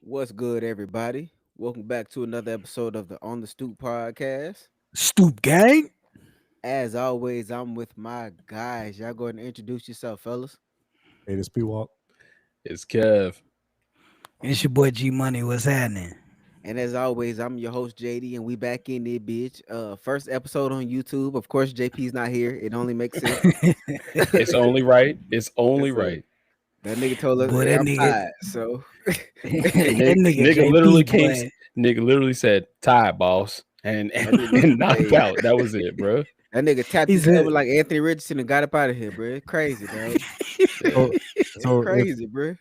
What's good, everybody? Welcome back to another episode of the On the Stoop podcast. Stoop gang. As always, I'm with my guys. Y'all go ahead and introduce yourself, fellas. Hey, this P Walk. It's Kev. It's your boy G Money. What's happening? And as always, I'm your host JD, and we back in there, bitch. First episode on YouTube. Of course, JP's not here. It only makes sense. It's only right. It's only That's it. right. That nigga told us, Boy, "Hey, that I'm nigga- tired." So Nigga JP literally boy. Nigga literally said, "Tired, boss," and knocked Hey. out. That was it, bro. that nigga tapped He his said- elbow like Anthony Richardson and got up out of here, bro. It's crazy, dog. So, It's so, if- crazy, bro.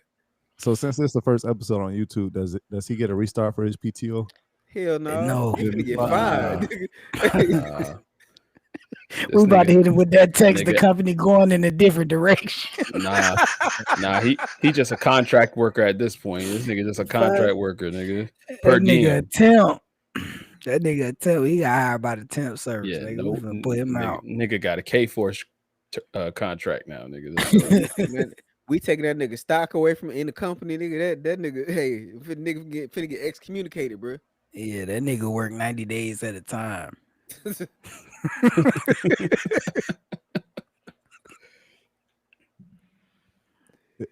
so since this is the first episode on YouTube, does he get a restart for his PTO? Hell no. No. He finna get Nah. fired. Uh, We about to hit him with that text. The nigga- company going in a different direction. nah. He just a contract worker at this point. This nigga just a contract worker, nigga. Per That nigga a diem. temp. That nigga a temp. He got hired by the temp service. Yeah, nigga. no, We finna put him out. nigga got a K-Force contract now, nigga. That's Man, we taking that nigga stock away from in the company, nigga. That nigga, hey, if a nigga finna get excommunicated, bro. Yeah, that nigga work 90 days at a time.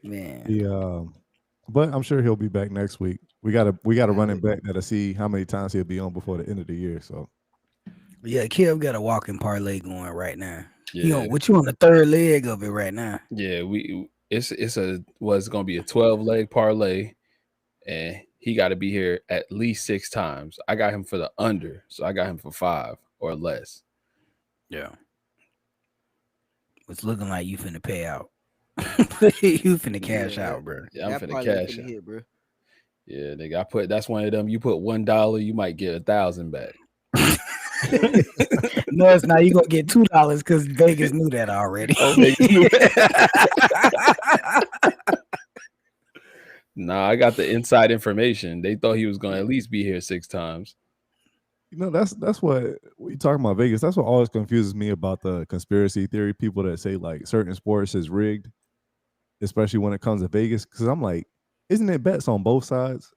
Man. Yeah, but I'm sure he'll be back next week. We got a running back that'll see how many times he'll be on before the end of the year. So Yeah, Kev got a walking parlay going right now. yeah. What you on the third leg of it right now? Yeah, it's gonna be a 12-leg parlay, and he got to be here at least 6 times. I got him for the under, so I got him for 5 or less. Yeah. It's looking like you finna pay out. You finna cash Yeah. out, bro. Yeah, I'm That finna probably cash finna out. hit, bro. Yeah, nigga, that's one of them. You put $1, you might get 1,000 back. No, it's not. You gonna get $2 because Vegas knew that already. Oh, Vegas knew Nah, I got the inside information. They thought he was gonna at least be here 6 times. that's what we talking about Vegas. That's what always confuses me about the conspiracy theory people that say like certain sports is rigged, especially when it comes to Vegas. Because I'm like, isn't it bets on both sides?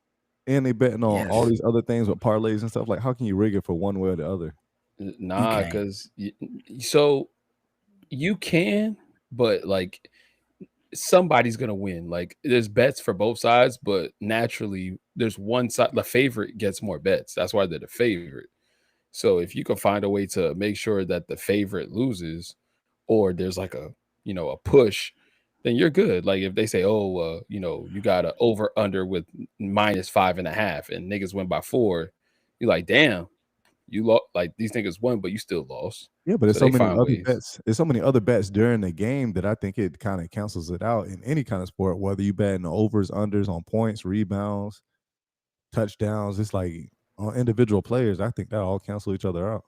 And they betting on all Yes. these other things with parlays and stuff. Like, how can you rig it for one way or the other? Nah, can't. because so you can, but like somebody's gonna win. Like there's bets for both sides, but naturally there's one side. The favorite gets more bets. That's why they're the favorite. So if you can find a way to make sure that the favorite loses, or there's like a a push, then you're good. Like if they say, oh, you got a over under with -5.5, and niggas win by 4, you're like, damn. You lost, like these niggas won, but you still lost. Yeah, but there's So so they many find other ways. bets. There's so many other bets during the game that I think it kind of cancels it out in any kind of sport. Whether you bet in the overs, unders, on points, rebounds, touchdowns, it's like on individual players. I think that all cancel each other out.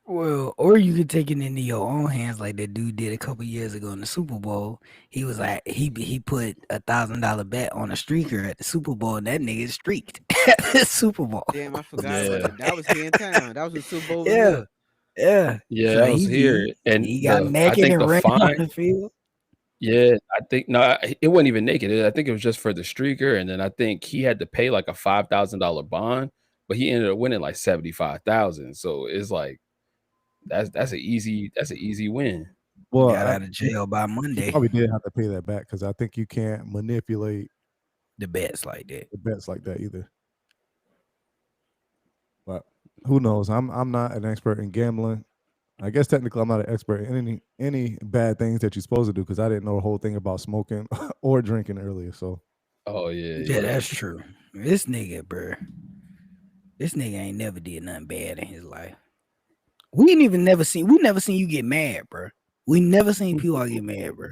Well, or you could take it into your own hands, like that dude did a couple years ago in the Super Bowl. He was like, he put $1,000 bet on a streaker at the Super Bowl, and that nigga streaked at the Super Bowl. Damn, I forgot Yeah. about that. That was here in town. That was the Super Bowl. Yeah. Yeah, Yeah, So that was he- here, and he got I naked think and the ran on fine. the field. Yeah, I think no, it wasn't even naked. I think it was just for the streaker, and then I think he had to pay like a $5,000 bond, but he ended up winning like 75,000. So it's like that's an easy win. Well, Got out of jail by he Monday. probably did have to pay that back because I think you can't manipulate The bets like that. the bets like that either. But who knows? I'm not an expert in gambling. I guess technically I'm not an expert in any bad things that you're supposed to do because I didn't know the whole thing about smoking or drinking earlier. So Oh yeah, Yeah, that's true. This nigga, bro. This nigga ain't never did nothing bad in his life. We never seen you get mad, bro. We never seen people get mad, bro.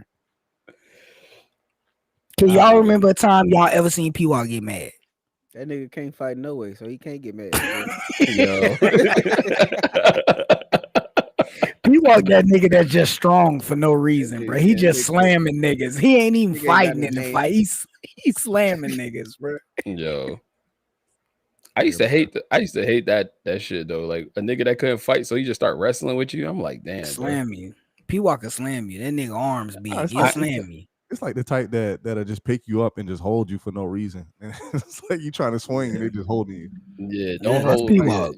Can y'all remember a time y'all ever seen people get mad? That nigga can't fight no way, so he can't get mad. bro. Yo. P-Walk that nigga that's just strong for no reason, bro. He That just nigga- slamming niggas. He ain't even Nigga ain't got fighting no in the name. fight. He's slamming niggas, bro. Yo. Yeah, bro. I used to hate that shit though. Like a nigga that couldn't fight, so he just start wrestling with you. I'm like, damn, bro. Slam you. P Walker slam you. That nigga arms Nah, big. it's He'll like I it's, slam you. it's like the type that'll just pick you up and just hold you for no reason. And it's like you trying to swing and they just holding you. yeah, And don't Yeah, that's it's hold. P like Yeah, Walk.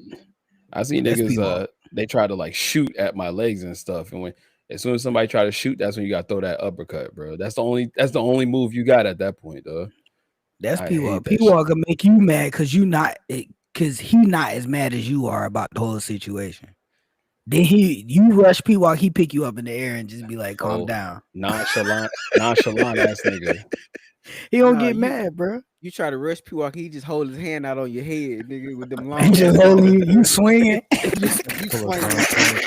I see That's niggas. P Walk. They try to like shoot at my legs and stuff, and when as soon as somebody try to shoot, that's when you got to throw that uppercut, bro. That's the only move you got at that point, though. That's I P hate Walk. P that shit. Walk will make you mad because you not because he not as mad as you are about the whole situation. Then you rush P Walk, he pick you up in the air and just be like, calm Oh, down. nonchalant ass nigga. He don't Nah, get mad, bro. you try to rush P Walk, he just hold his hand out on your head, nigga, with them And long just ass holding you, arms, you bro. swinging. You full of swinging. nonsense.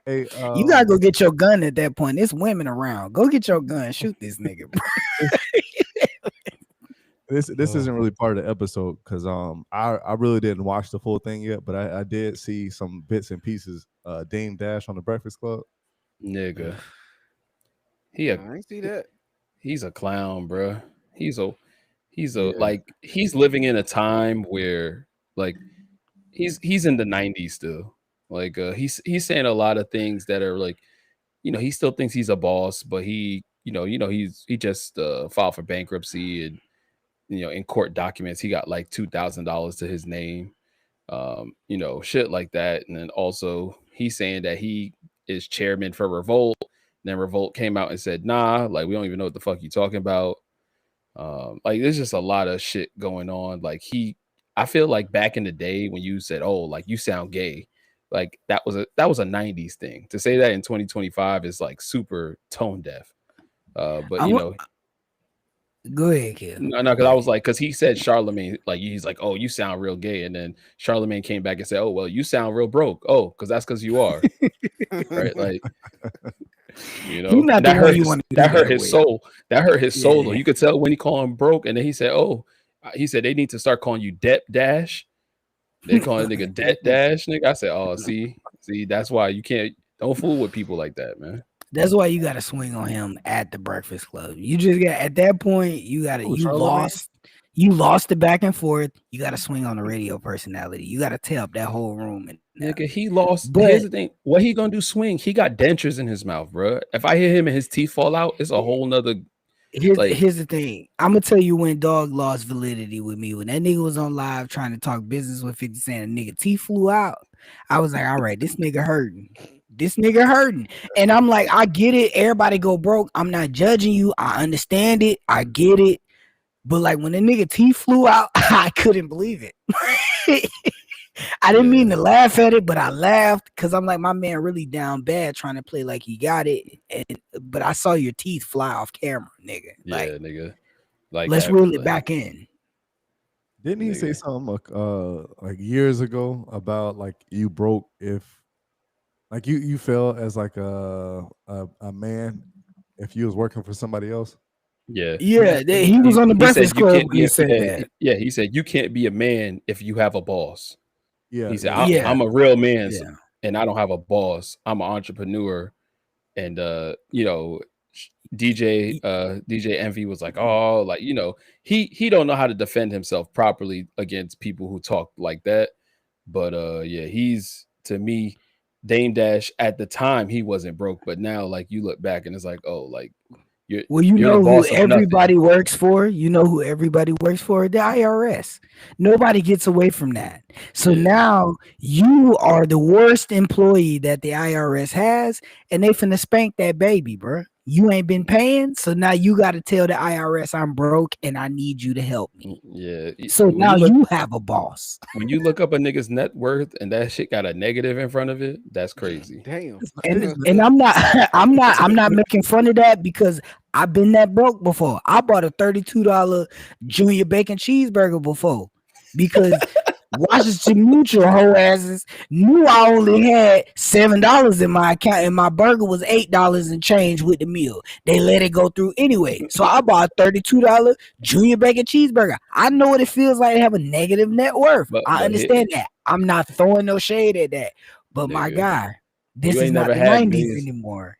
Hey, You gotta go get your gun at that point. There's women around. Go get your gun. Shoot this nigga, bro. this isn't really part of the episode because I really didn't watch the full thing yet, but I did see some bits and pieces. Dame Dash on the Breakfast Club. Nigga. He a Nah, I ain't see that. he's a clown, bro. He's a Yeah, like he's living in a time where like he's in the 90s still. Like he's saying a lot of things that are like, he still thinks he's a boss, but he just filed for bankruptcy, and in court documents he got like $2,000 to his name. Shit like that. And then also he's saying that he is chairman for Revolt. Then Revolt came out and said, nah, like we don't even know what the fuck you talking about. Like there's just a lot of shit going on. Like I feel like back in the day when you said, oh, like you sound gay, like that was a 90s thing. To say that in 2025 is like super tone deaf. But I want go ahead, kid. no, because Go I ahead. was like, because he said Charlemagne, like he's like, oh, you sound real gay, and then Charlemagne came back and said, oh, well, you sound real broke. Oh, because that's because you are right, like He not and the that one hurt you his want to do that hurt that his with. soul. That hurt his soul though. Yeah. You could tell when he called him broke, and then he said, oh, he said they need to start calling you Debt Dash. They call a nigga Debt Dash, nigga. I said, oh, see, that's why you don't fool with people like that, man. That's why you gotta swing on him at the Breakfast Club. You just got at that point, oh Charlemagne. you lost the back and forth. You gotta swing on the radio personality. You gotta tear up that whole room and now. Nigga, he lost. Here's But the thing. What he gonna do? Swing? He got dentures in his mouth, bro. If I hear him and his teeth fall out, it's a whole nother like. here's the thing. I'm gonna tell you when dog lost validity with me. When that nigga was on live trying to talk business with 50 Cent, a nigga teeth flew out. I was like, all right, this nigga hurting. This nigga hurting. And I'm like, I get it. Everybody go broke. I'm not judging you. I understand it. I get it. But like when the nigga teeth flew out, I couldn't believe it. I didn't mean Yeah, to laugh at it, but I laughed because I'm like, my man really down bad trying to play like he got it. But I saw your teeth fly off camera, nigga. Like, yeah, nigga. Like let's that, reel it like, back in. Didn't he say nigga. something like years ago about like you broke if like you felt as like a man if you was working for somebody else? Yeah, Yeah, he was on the he said Breakfast you Club can't when be he a said man. that. Yeah, he said you can't be a man if you have a boss. Yeah, He said yeah. Yeah, I'm a real man, yeah. and I don't have a boss. I'm an entrepreneur, and DJ Envy was like, oh, like he don't know how to defend himself properly against people who talk like that. But yeah, he's to me, Dame Dash at the time he wasn't broke, but now like you look back and it's like, oh, like you're Well, you you're the know who boss of nothing. everybody works for? You know who everybody works for? The IRS. Nobody gets away from that. So Yeah, now you are the worst employee that the IRS has, and they finna spank that baby, bro. You ain't been paying, so now you got to tell the IRS I'm broke and I need you to help me. yeah. So now you have a boss. When you look up a nigga's net worth and that shit got a negative in front of it, that's crazy. Damn. And I'm not I'm not making fun of that because I've been that broke before. I bought a $32 junior bacon cheeseburger before because Washington Mutual whole asses knew I only had $7 in my account and my burger was $8 and change with the meal. They let it go through anyway. So I bought a $32 junior bacon cheeseburger. I know what it feels like to have a negative net worth. I But hit, understand that. I'm not throwing no shade at that. But my nigga, guy, you this is ain't not never the had 90s millions. anymore.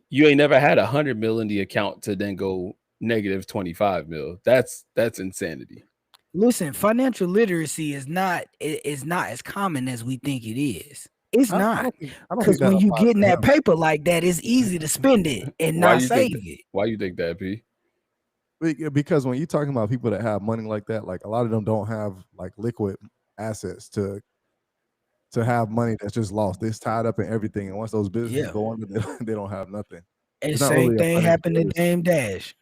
You ain't never had 100 mil in the account to then go negative 25 mil. That's insanity. Listen, financial literacy is not as common as we think it is. It's not. I don't think Because that when you applies get in to that him. paper like that, it's easy to spend it and Why not you think save that? it. Why you think that, P? Because when you're talking about people that have money like that, like a lot of them don't have like liquid assets to have money that's just lost. It's tied up in everything, and once those businesses Yeah. go under, they don't have nothing. And It's not same really a thing financial happened to literacy. Dame Dash.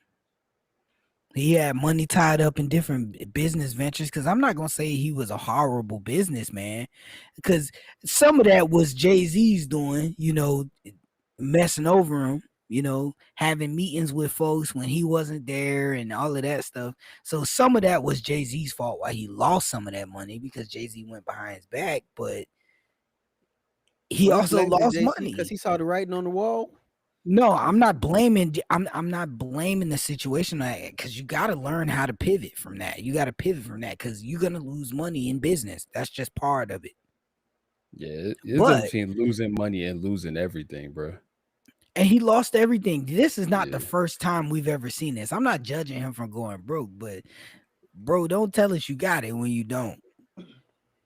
He had money tied up in different business ventures. Because I'm not gonna say he was a horrible businessman, because some of that was Jay-Z's doing. Messing over him. Having meetings with folks when he wasn't there and all of that stuff. So some of that was Jay-Z's fault why he lost some of that money because Jay-Z went behind his back, but he Are you also blaming lost Jay Z because money. he saw the writing on the wall? No, I'm not blaming. I'm not blaming the situation because you got to learn how to pivot from that. You got to pivot from that because you're gonna lose money in business. That's just part of it. Yeah, it's a But difference between losing money and losing everything, bro. and he lost everything. This is not the Yeah, first time we've ever seen this. I'm not judging him for going broke, but bro, don't tell us you got it when you don't.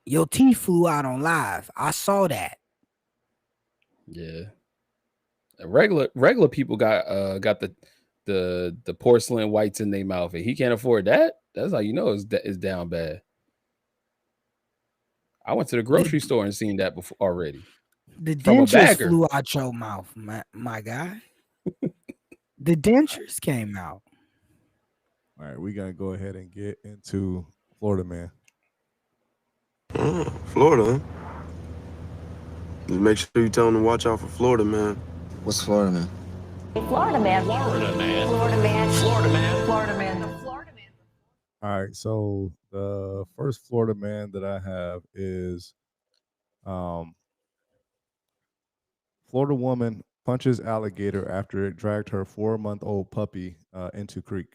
Your teeth flew out on live. I saw that. yeah. Regular people got the porcelain whites in their mouth, and he can't afford that. That's how you know it's down bad. I went to the The grocery store and seen that before already the from a dentures bagger. flew out your mouth, my guy. The dentures came out. All right, we gotta go ahead and get into Florida man. Florida, huh? Just make sure you tell them to watch out for Florida, man. What's Florida, man? Florida man. Florida man. Florida man. Florida man. Florida man. The Florida man. All right, so the first Florida man that I have is um, Florida woman punches alligator after it dragged her 4-month-old puppy into creek.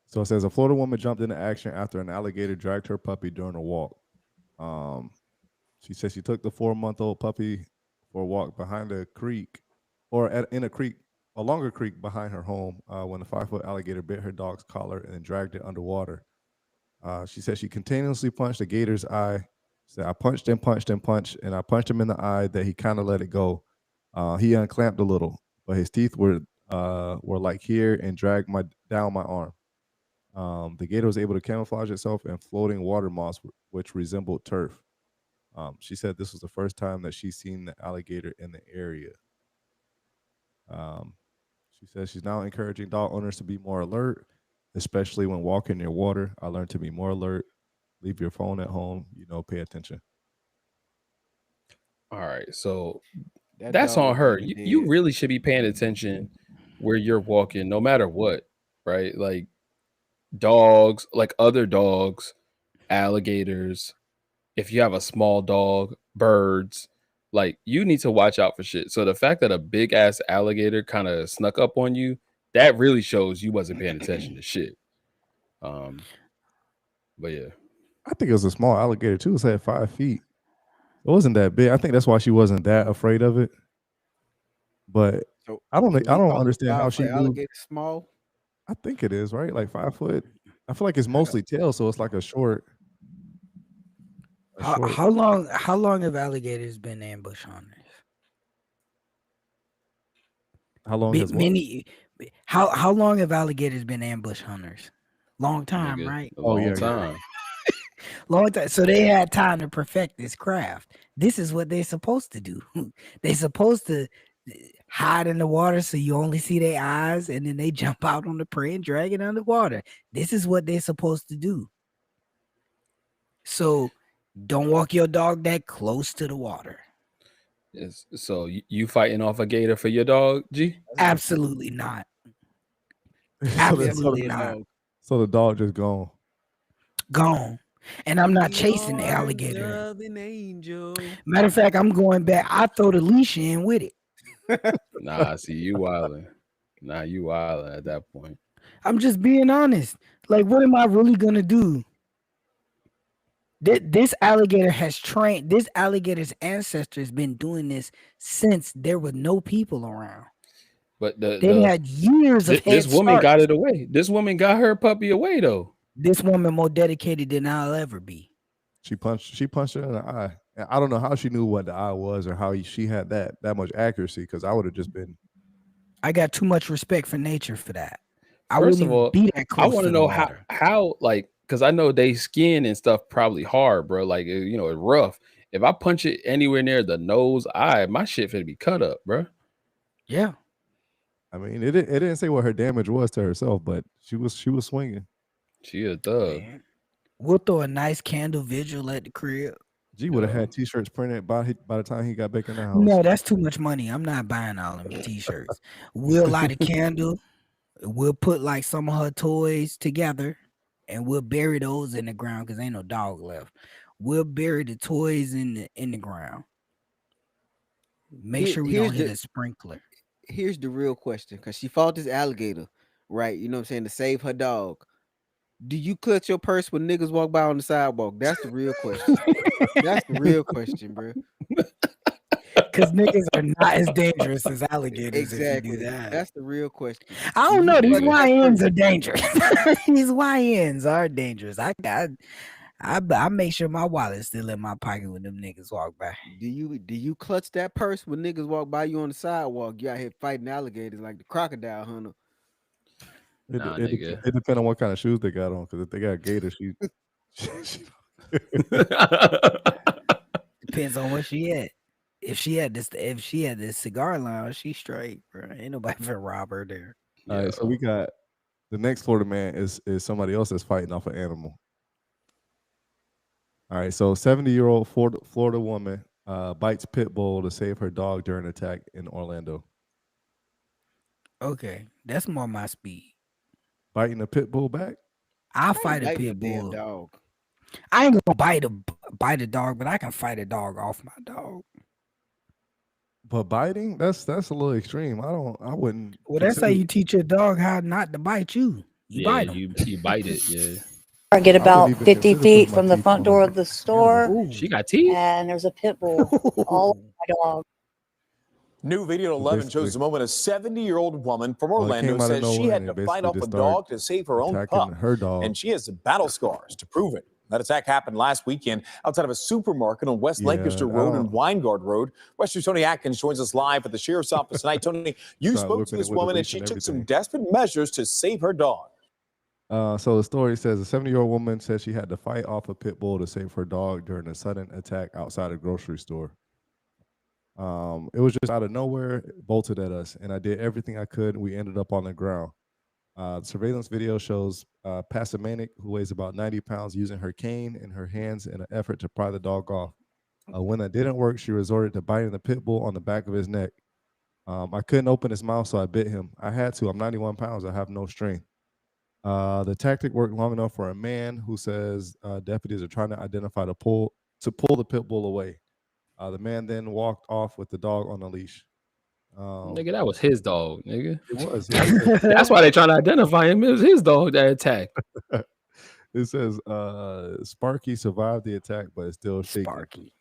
So it says a Florida woman jumped into action after an alligator dragged her puppy during a walk. Um, she said she took the 4-month-old puppy for a walk behind a creek, in a creek, a longer creek behind her home, when a 5-foot alligator bit her dog's collar and then dragged it underwater. She said she continuously punched the gator's eye. She said, I punched and punched and punched, and I punched him in the eye that he kind of let it go. He unclamped a little, but his teeth were like here and dragged down my arm. The gator was able to camouflage itself in floating water moss, which resembled turf. She said this was the first time that she's seen the alligator in the area. Um, she says she's now encouraging dog owners to be more alert, especially when walking near water. I learned to be more alert. Leave your phone at home. Pay attention. All right, so That that's dog on would have her. been You dead. really should be paying attention where you're walking, no matter what, right? Like dogs, like other dogs, alligators. If you have a small dog, birds, like you need to watch out for shit. So the fact that a big ass alligator kind of snuck up on you, that really shows you wasn't paying attention to shit. Um, but yeah, I think it was a small alligator too. It had 5 feet. It wasn't that big. I think that's why she wasn't that afraid of it. But So, I don't. so I you don't call the understand how 5 foot she knew. alligator small? I think it is right, like 5 foot. I feel like it's I got mostly tail, so it's like a How, short. how long how long have alligators been ambush hunters? How long has what? Many how long have alligators been ambush hunters? Long time, nigga, right? a Oh long yeah, yeah. time. Long time. So they had time to perfect this craft. This is what they're supposed to do. They're supposed to hide in the water so you only see their eyes and then they jump out on the prey and drag it underwater. This is what they're supposed to do. So don't walk your dog that close to the water. So you fighting off a gator for your dog, G? Absolutely not. so the so Absolutely definitely the a not. dog. so the dog just gone. Gone. And I'm not The chasing the arms alligator. of an angel. Matter of fact, I'm going back. I throw the leash in with it. Nah, see you wilding. Nah, you wilding at that point. I'm just being honest. Like, what am I really gonna do? This alligator has trained. This alligator's ancestors been doing this since there were no people around. But They had years of this head woman start. got it away. This woman got her puppy away though. This woman more dedicated than I'll ever be. She punched her in the eye. And I don't know how she knew what the eye was or how she had that much accuracy, because I would have just been. I got too much respect for nature for that. I First wouldn't of even all, be that I close want to to the know water. how like, because I know they skin and stuff probably hard, bro. Like, you know, it's rough. If I punch it anywhere near the nose, eye, my shit finna be cut up, bro. Yeah. I mean, it didn't say what her damage was to herself, but she was swinging. She a thug. Man. We'll throw a nice candle vigil at the crib. G would have had T-shirts printed by the time he got back in the house. No, that's too much money. I'm not buying all them T-shirts. We'll light a candle. We'll put like some of her toys together, and we'll bury those in the ground because ain't no dog left. We'll bury the toys in the ground. Make sure we don't hit a sprinkler. Here's the real question, because she fought this alligator, right? You know what I'm saying, to save her dog. Do you clutch your purse when niggas walk by on the sidewalk? That's the real question. That's the real question, bro. Because niggas are not as dangerous as alligators if you do Exactly. that. That's the real question. I Do don't you know. These clutch that YNs purse? are dangerous. These YNs are dangerous. I make sure my wallet's still in my pocket when them niggas walk by. Do you clutch that purse when niggas walk by you on the sidewalk? You out here fighting alligators like the crocodile hunter. Nah, nigga. It depends on what kind of shoes they got on, because if they got gators, Depends on where she at. If she had this cigar lounge, she straight, bro. Ain't nobody for rob her there. All right, so we got the next Florida man is somebody else that's fighting off an animal. All right, so 70-year-old Florida woman bites pit bull to save her dog during attack in Orlando. Okay, that's more my speed. Biting a pit bull back? I'll fight a pit damn bull. dog. I ain't gonna bite a dog, but I can fight a dog off my dog. But biting, that's a little extreme. I wouldn't. Well, that's how you teach your dog how not to bite you. You bite him. You bite it, yeah. I get about 50 feet from the front door of the animal. store, Ooh. She got teeth. and there's a pit bull all over my dog. New video at 11 shows the moment a 70-year-old woman from Well, it Orlando came out of says she nowhere had and to it fight basically off a just dog to save her own attacking pup. her dog. And she has battle scars to prove it. That attack happened last weekend outside of a supermarket on West Lancaster Road and Weingard Road. Western Tony Atkins joins us live at the sheriff's office tonight. Tony, you Start spoke to whipping this it with the woman and leash she and took some everything. desperate measures to save her dog. So the story says a 70-year-old woman said she had to fight off a pit bull to save her dog during a sudden attack outside a grocery store. It was just out of nowhere, it bolted at us, and I did everything I could, and we ended up on the ground. The surveillance video shows Passamanic, who weighs about 90 pounds, using her cane in her hands in an effort to pry the dog off. When that didn't work, she resorted to biting the pit bull on the back of his neck. I couldn't open his mouth, so I bit him. I had to. I'm 91 pounds. I have no strength. The tactic worked long enough for a man who says deputies are trying to identify to pull the pit bull away. The man then walked off with the dog on a leash. Nigga, that was his dog, nigga. It was. That's why they trying to identify him. It was his dog that attacked. It says Sparky survived the attack, but is still shaking. Sparky.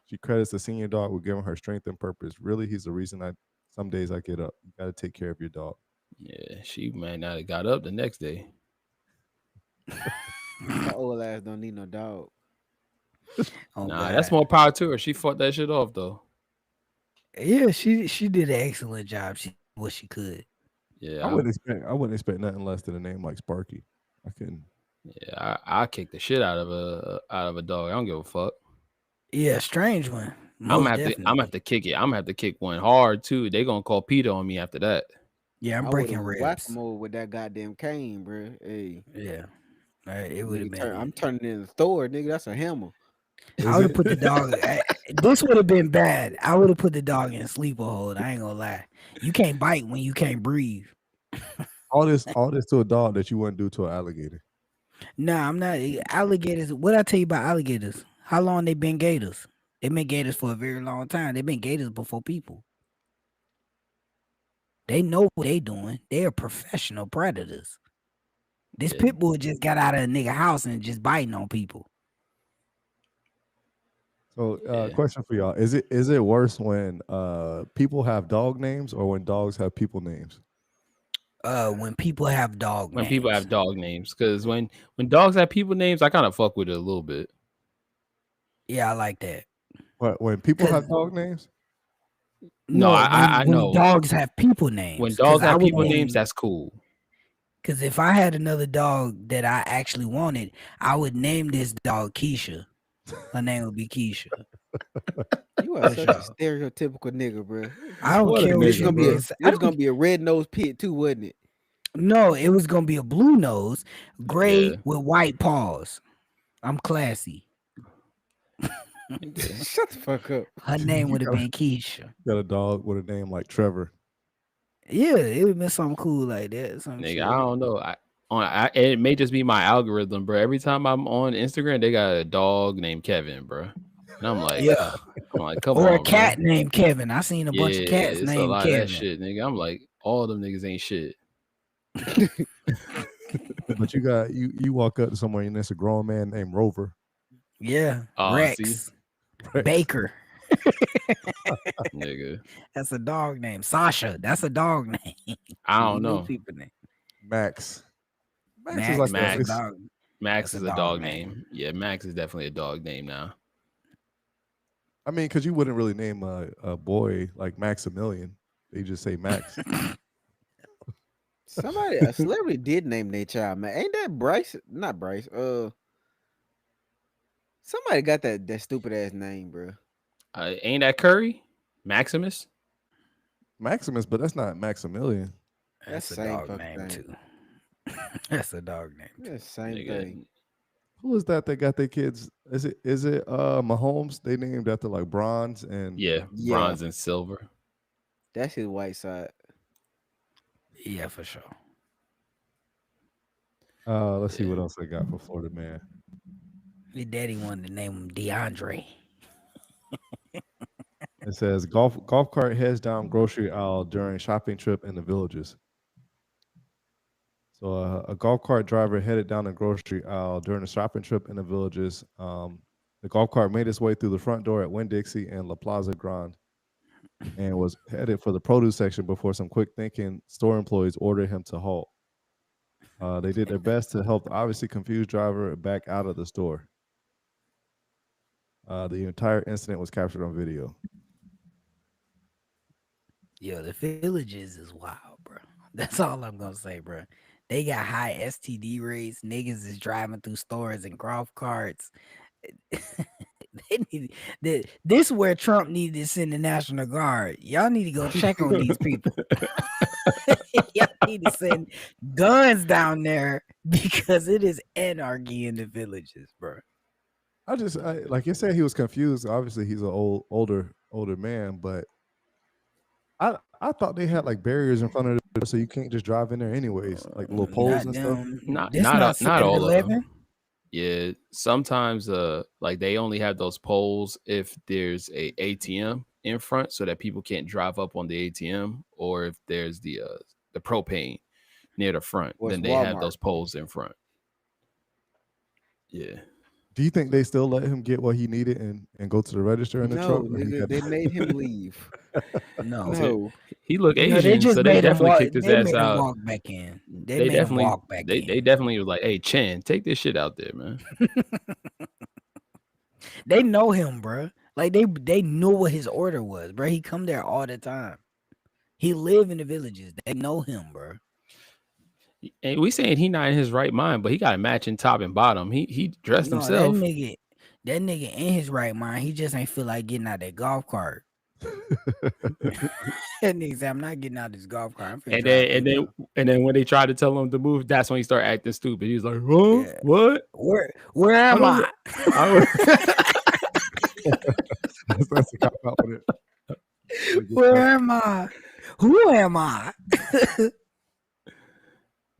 She credits the senior dog with giving her strength and purpose. Really, he's the reason some days I get up. You got to take care of your dog. Yeah, she might not have got up the next day. That old ass don't need no dog. Oh, Nah, God. that's more power to her. She fought that shit off though. Yeah, she did an excellent job. She did what she could. Yeah, I wouldn't expect nothing less than a name like Sparky. I couldn't. Yeah, I kick the shit out of a dog. I don't give a fuck. Yeah, strange one. I'm gonna have to kick it. I'm gonna have to kick one hard too. They gonna call Peter on me after that. Yeah, I'm I breaking would've ribs. whack-a-mole with that goddamn cane, bro. Hey, Yeah, it would have been. I'm turning it in the store, nigga. That's a hammer. I would have put the dog. This would have been bad. I would have put the dog in a sleeper hold. I ain't gonna lie. You can't bite when you can't breathe. All this to a dog that you wouldn't do to an alligator. Nah, I'm not. Alligators. What I tell you about alligators? How long they been gators? They've been gators for a very long time. They've been gators before people. They know what they doing. They are professional predators. This pit bull just got out of a nigga house and just biting on people. So, Yeah. question for y'all: is it worse when people have dog names or when dogs have people names? When people have dog When names. people have dog names, because when dogs have people names, I kind of fuck with it a little bit. Yeah, I like that. But when people 'Cause- have dog names, No, I when know. dogs have people When names. dogs I have would people names, name. that's cool. Because if I had another dog that I actually wanted, I would name this dog Keisha. Her name would be Keisha. You are For such a sure. stereotypical nigga, bro. I don't What a care what It's nigga, you gonna be a niggas. it was gonna be a red nosed pit too, wasn't it? No, it was gonna be a blue nose, gray Yeah. with white paws. I'm classy. Nigga. Shut the fuck up. Her name you would have got, been Keisha. got a dog with a name like Trevor. Yeah, it would have been something cool like that. Some Nigga, shit. I don't know. It may just be my algorithm, bro. Every time I'm on Instagram, they got a dog named Kevin, bro. And I'm like, Yeah. come Or on, a cat bro. named Kevin. I seen a bunch of Yeah, cats it's a named lot of that Kevin. shit, nigga. I'm like, all them niggas ain't shit. But you walk up to somewhere and it's a grown man named Rover. Yeah. Rex. Rex. Baker. Nigga. That's a dog name. Sasha. That's a dog name. I don't You know. people name. Max. Max is like Max. that's a dog. Max That's is a a dog dog name. Yeah, Max is definitely a dog name now. I mean, because you wouldn't really name a boy like Maximilian. They just say Max. A celebrity did name their child, man. Ain't that Bryce? Not Bryce. Somebody got that stupid ass name, bro. Ain't that Curry? Maximus? Maximus, but that's not Maximilian. That's That's the a same dog fucking name thing. too. That's a dog name too. That's the same Nigga. thing. Who is that got their kids? Is it Mahomes? They named after like bronze and Yeah, Yeah. bronze and silver. That's his white side. Yeah, for sure. Let's see what else I got for Florida man. His daddy wanted to name him DeAndre. It says golf cart heads down grocery aisle during shopping trip in the Villages. So a golf cart driver headed down the grocery aisle during a shopping trip in the Villages. The golf cart made its way through the front door at Winn-Dixie and La Plaza Grande and was headed for the produce section before some quick thinking store employees ordered him to halt. They did their best to help the obviously confused driver back out of the store. The entire incident was captured on video. Yo, the Villages is wild, bro. That's all I'm gonna say, bro. They got high STD rates. Niggas is driving through stores and golf carts. This is where Trump needed to send the National Guard. Y'all need to go check on these people. Y'all need to send guns down there because it is anarchy in the Villages, bro. I like you said, he was confused. Obviously, he's an older man, but I thought they had like barriers in front of the door so you can't just drive in there anyways, like little poles and stuff. Not all of 7-Eleven. them. Yeah, sometimes like they only have those poles if there's a ATM in front so that people can't drive up on the ATM, or if there's the propane near the front, Or then it's they have Walmart. those poles in front. Yeah. Do you think they still let him get what he needed and go to the register in the truck? No, nigga, they made him leave. No. He looked No, Asian, they just so they made him definitely walk. kicked his They ass made him out. walk back in. They made him walk back in. They definitely was like, "Hey, Chan, take this shit out there, man." They know him, bro. Like they knew what his order was, bro. He come there all the time. He live in the Villages. They know him, bro. And we saying he not in his right mind, but he got a matching top and bottom. He dressed No, himself. that nigga in his right mind. He just ain't feel like getting out that golf cart. That nigga said, "I'm not getting out this golf cart." And then when they tried to tell him to move, that's when he started acting stupid. He was like, "Huh? Yeah. What? Where am I?" That's a cop out with it. Where am I? Who am I?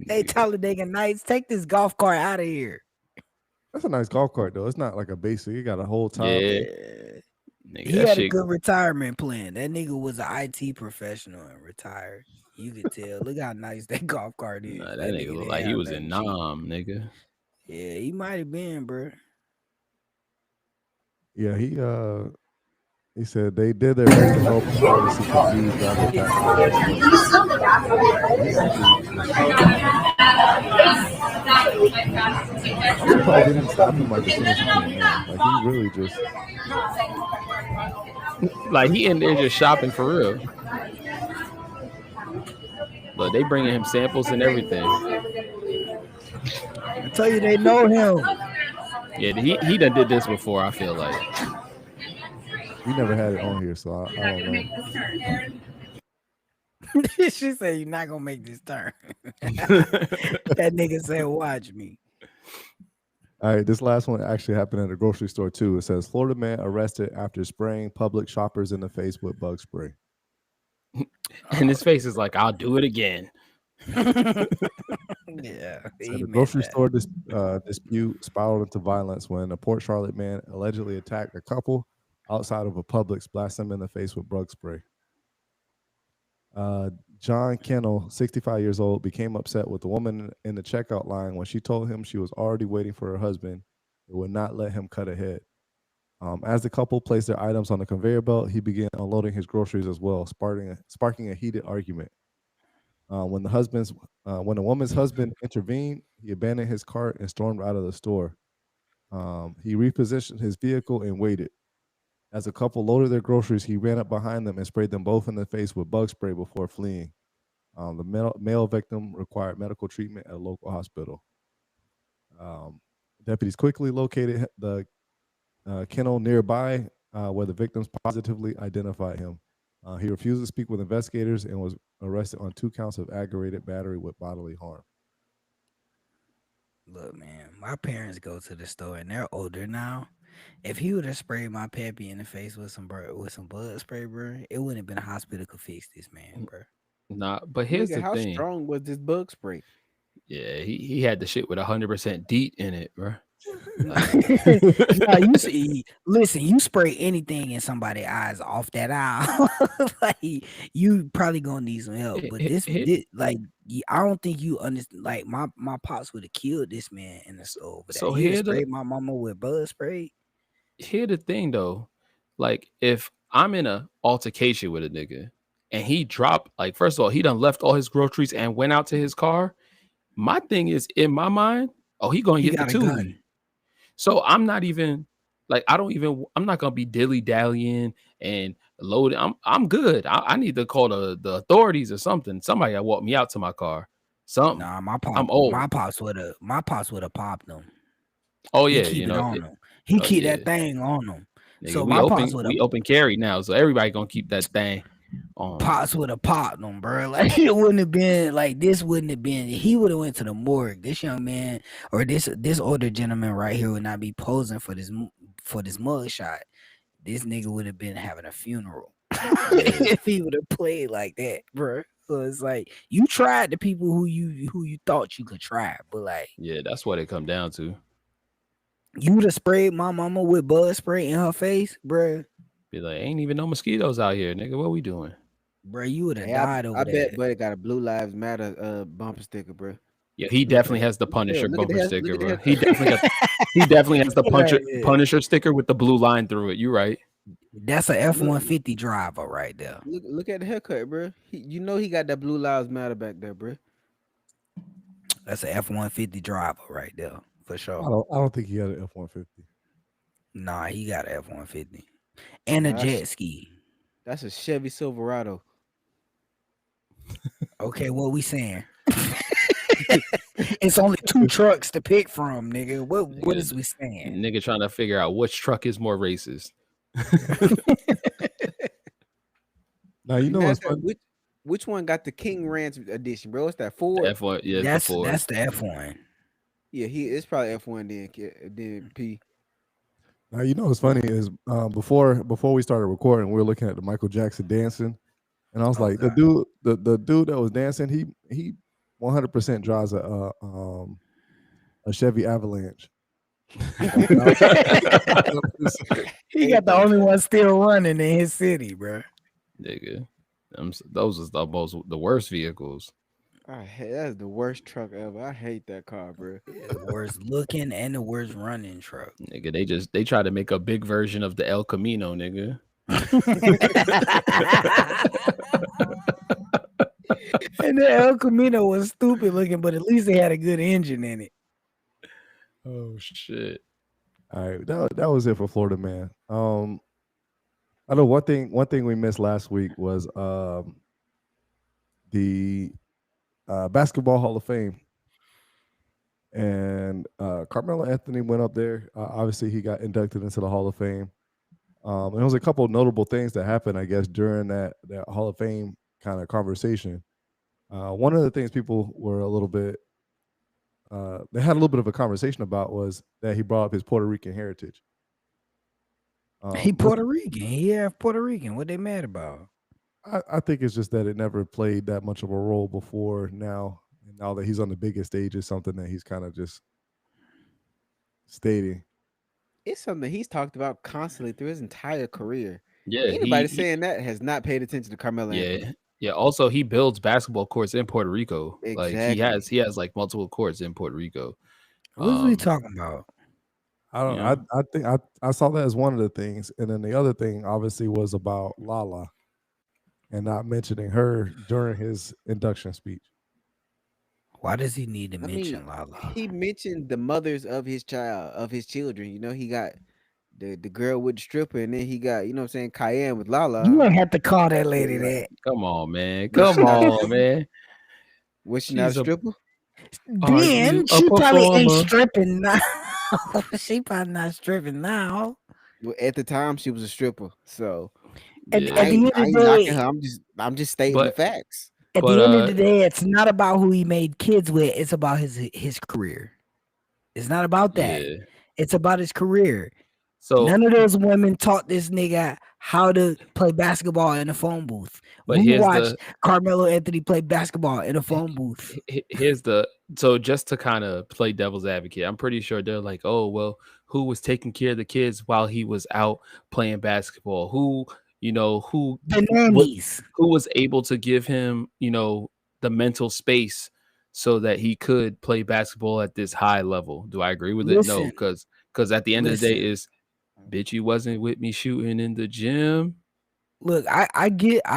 Hey, Talladega Nights, take this golf cart out of here. That's a nice golf cart though. It's not like a basic. You got a whole top. Yeah. Nigga, He that had a shit- good retirement plan. That nigga was an IT professional and retired. You could tell. Look how nice that golf cart is. Nah, that nigga looked didn't like he have was in nothing cheap. Nam, nigga. Yeah, he might have been, bro. Yeah, he said they did their best to help, but obviously confused drivers got caught in the storm. He actually just I'm surprised they didn't stop him like as soon as he came in. Like he really just Like he in there just shopping for real. Look, they bringing him samples and everything. I tell you, they know him. Yeah, he done did this before. I feel like we never had it on here, so I don't know. She said, "You're not gonna make this turn." That nigga said, "Watch me." All right, this last one actually happened at a grocery store too. It says Florida man arrested after spraying public shoppers in the face with bug spray. and his face is like, "I'll do it again." Yeah, So the grocery store dispute spiraled into violence when a Port Charlotte man allegedly attacked a couple outside of a Publix, blasting them in the face with bug spray. John Kennel, 65 years old, became upset with the woman in the checkout line when she told him she was already waiting for her husband and would not let him cut ahead. As the couple placed their items on the conveyor belt, he began unloading his groceries as well, sparking a heated argument. When the woman's husband intervened, he abandoned his cart and stormed out of the store. He repositioned his vehicle and waited. As the couple loaded their groceries, he ran up behind them and sprayed them both in the face with bug spray before fleeing. The male victim required medical treatment at a local hospital. Deputies quickly located the kennel nearby where the victims positively identified him. He refused to speak with investigators and was arrested on 2 counts of aggravated battery with bodily harm. Look, man, my parents go to the store and they're older now. If he would have sprayed my pappy in the face with some bug spray, bro, it wouldn't have been a hospital could fix this man, bro. Nah, but here's Nigga, the how thing. strong was this bug spray? Yeah, he had the shit with 100% DEET in it, bro. Nah, listen, you spray anything in somebody's eyes off that aisle, like you probably gonna need some help. But this like I don't think you understand. Like my pops would have killed this man in the store. But So he here sprayed my mama with bug spray. Here's the thing though, like if I'm in a altercation with a nigga and he dropped, like first of all, he done left all his groceries and went out to his car. My thing is in my mind, oh, he gonna get the tune. So I'm not even like I'm not gonna be dilly dallying and loading. I'm good. I need to call the authorities or something. Somebody gotta walk me out to my car. Something. Nah, I'm old. My pops would have popped them. Oh yeah, he keep it on him. He keep that thing on him. Nigga, so we open carry now, so everybody gonna keep that thing on. Pops would have popped them, bro. Like it wouldn't have been like this. Wouldn't have been. He would have went to the morgue. This young man or this older gentleman right here would not be posing for this mug shot. This nigga would have been having a funeral if he would have played like that, bro. So it's like you tried the people who you thought you could try, but like yeah, that's what it come down to. You would have sprayed my mama with bug spray in her face, bro. Be like, ain't even no mosquitoes out here, nigga. What we doing? Bro, you would have died over I that. bet Buddy got a Blue Lives Matter bumper sticker, bro. Yeah, he definitely has the Punisher bumper sticker, bro. He definitely has the Punisher sticker with the blue line through it. You right. That's a F-150 driver right there. Look at the haircut, bro. He got that Blue Lives Matter back there, bro. That's a F-150 driver right there for sure. I don't think he had an F-150. Nah, he got an F-150 and a jet ski. That's a Chevy Silverado. Okay, what we saying? It's only 2 trucks to pick from, nigga. What is we saying? Nigga trying to figure out which truck is more racist. Now you know what's funny? Which one got the King Ranch edition, bro? It's that Ford. F1, yeah, that's the Ford. That's the F1. Yeah, it's probably F1 then P. Now you know what's funny is before we started recording, we were looking at the Michael Jackson dancing, and I was like, God. the dude that was dancing, he 100% drives a Chevy Avalanche. He got the only one still running in his city, bro. Nigga, those are the worst vehicles. That's the worst truck ever. I hate that car, bro. The worst looking and the worst running truck. Nigga, they try to make a big version of the El Camino, nigga. And the El Camino was stupid looking, but at least they had a good engine in it. Oh shit. All right, that was it for Florida Man. I know one thing we missed last week was the Basketball Hall of Fame, and Carmelo Anthony went up there. Obviously, he got inducted into the Hall of Fame. And there was a couple of notable things that happened, I guess, during that Hall of Fame kind of conversation. One of the things people were a little bit they had a little bit of a conversation about was that he brought up his Puerto Rican heritage. He Puerto Rican. He half Puerto Rican. What they mad about? I think it's just that it never played that much of a role before now. And now that he's on the biggest stage, is something that he's kind of just stating. It's something he's talked about constantly through his entire career. Yeah, Anybody saying that has not paid attention to Carmelo yeah, Anthony. yeah. Also, he builds basketball courts in Puerto Rico. Like Exactly. he has like multiple courts in Puerto Rico. What are we talking about? I don't. Yeah. I think I saw that as one of the things, and then the other thing obviously was about Lala, and not mentioning her during his induction speech. Why does he need to I mention mean, Lala? he mentioned the mothers of his children. You know, he got the girl with the stripper, and then he got, you know what I'm saying, Cayenne with Lala. You don't have to call that lady that. Come on, man. Was she Come not a on, stripper? man. Was she not a She's a stripper? Are you Then a she probably ain't performer? stripping now. She probably not stripping now. Well, at the time, she was a stripper. So At Yeah. the end of I the ain't knocking day, her. I'm just stating the But facts. at but the end of the day, it's not about who he made kids with. It's about his career. It's not about that. yeah. It's about his career. So None of those women taught this nigga how to play basketball in a phone booth. but We here's watched the Carmelo Anthony play basketball in a phone booth. here's the so just to kind of play devil's advocate, I'm pretty sure they're like, oh well, who was taking care of the kids while he was out playing basketball? Who The nannies. who was able to give him the mental space so that he could play basketball at this high level? Do I agree with it? No, Listen, because at the end of the day listen. is bitch, you wasn't with me shooting in the gym. Look, I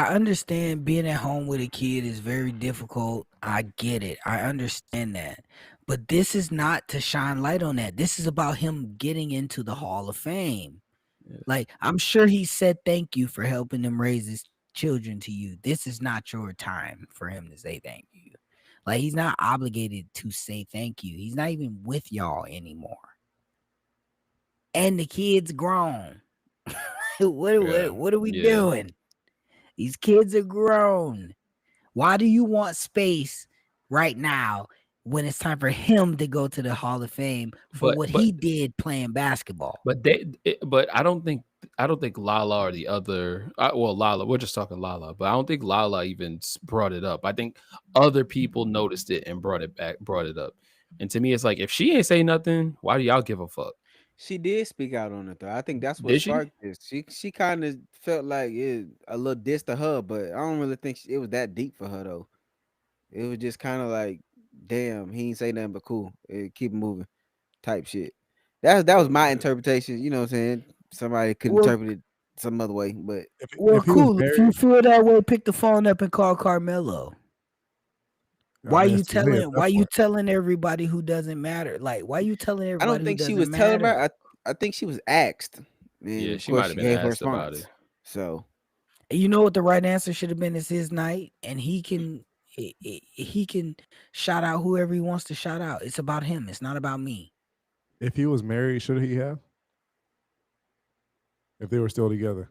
understand being at home with a kid is very difficult. I get it. I understand that. But this is not to shine light on that. This is about him getting into the Hall of Fame. Yeah. Like, I'm sure he said thank you for helping him raise his children to you. This is not your time for him to say thank you. Like, he's not obligated to say thank you. He's not even with y'all anymore. And the kid's grown. What are we doing? These kids are grown. Why do you want space right now when it's time for him to go to the Hall of Fame for what he did playing basketball? But I don't think Lala or the other Lala, we're just talking Lala, but I don't think Lala even brought it up. I think other people noticed it and brought it up. And to me, it's like, if she ain't say nothing, why do y'all give a fuck? She did speak out on it though. I think that's what Did she? sparked this. She kind of felt like it a little diss to her, but I don't really think it was that deep for her though. It was just kind of like, damn, he ain't say nothing but cool. Keep it moving, type shit. That was my interpretation. You know what I'm saying? Somebody could interpret it some other way, but well, cool. If you feel that way, pick the phone up and call Carmelo. Why you telling everybody who doesn't matter? Like, why you telling everybody? I don't think she was telling her. I think she was asked. And Yeah, of she course might have she been gave her asked about response. it. So you know what the right answer should have been is his night, and he can shout out whoever he wants to shout out. It's about him. It's not about me. If he was married, should he have? If they were still together.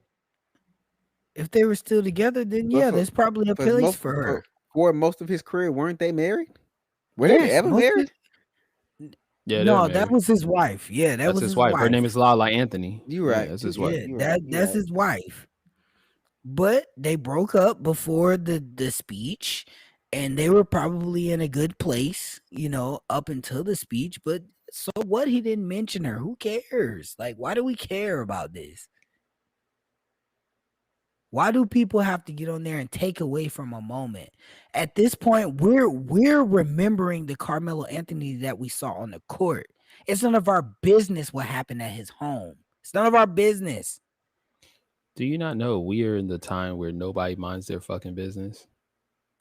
If they were still together, then yeah, there's probably a place for her. For most of his career, weren't they married? Were they ever married? Yeah, no, that was his wife. Yeah, that's his wife. Her name is Lala Anthony. You're right. Yeah, that's his wife. Yeah, that's his wife. But they broke up before the speech, and they were probably in a good place, up until the speech. But so what? He didn't mention her. Who cares? Like, why do we care about this? Why do people have to get on there and take away from a moment? At this point, we're remembering the Carmelo Anthony that we saw on the court. It's none of our business what happened at his home. It's none of our business. Do you not know we are in the time where nobody minds their fucking business?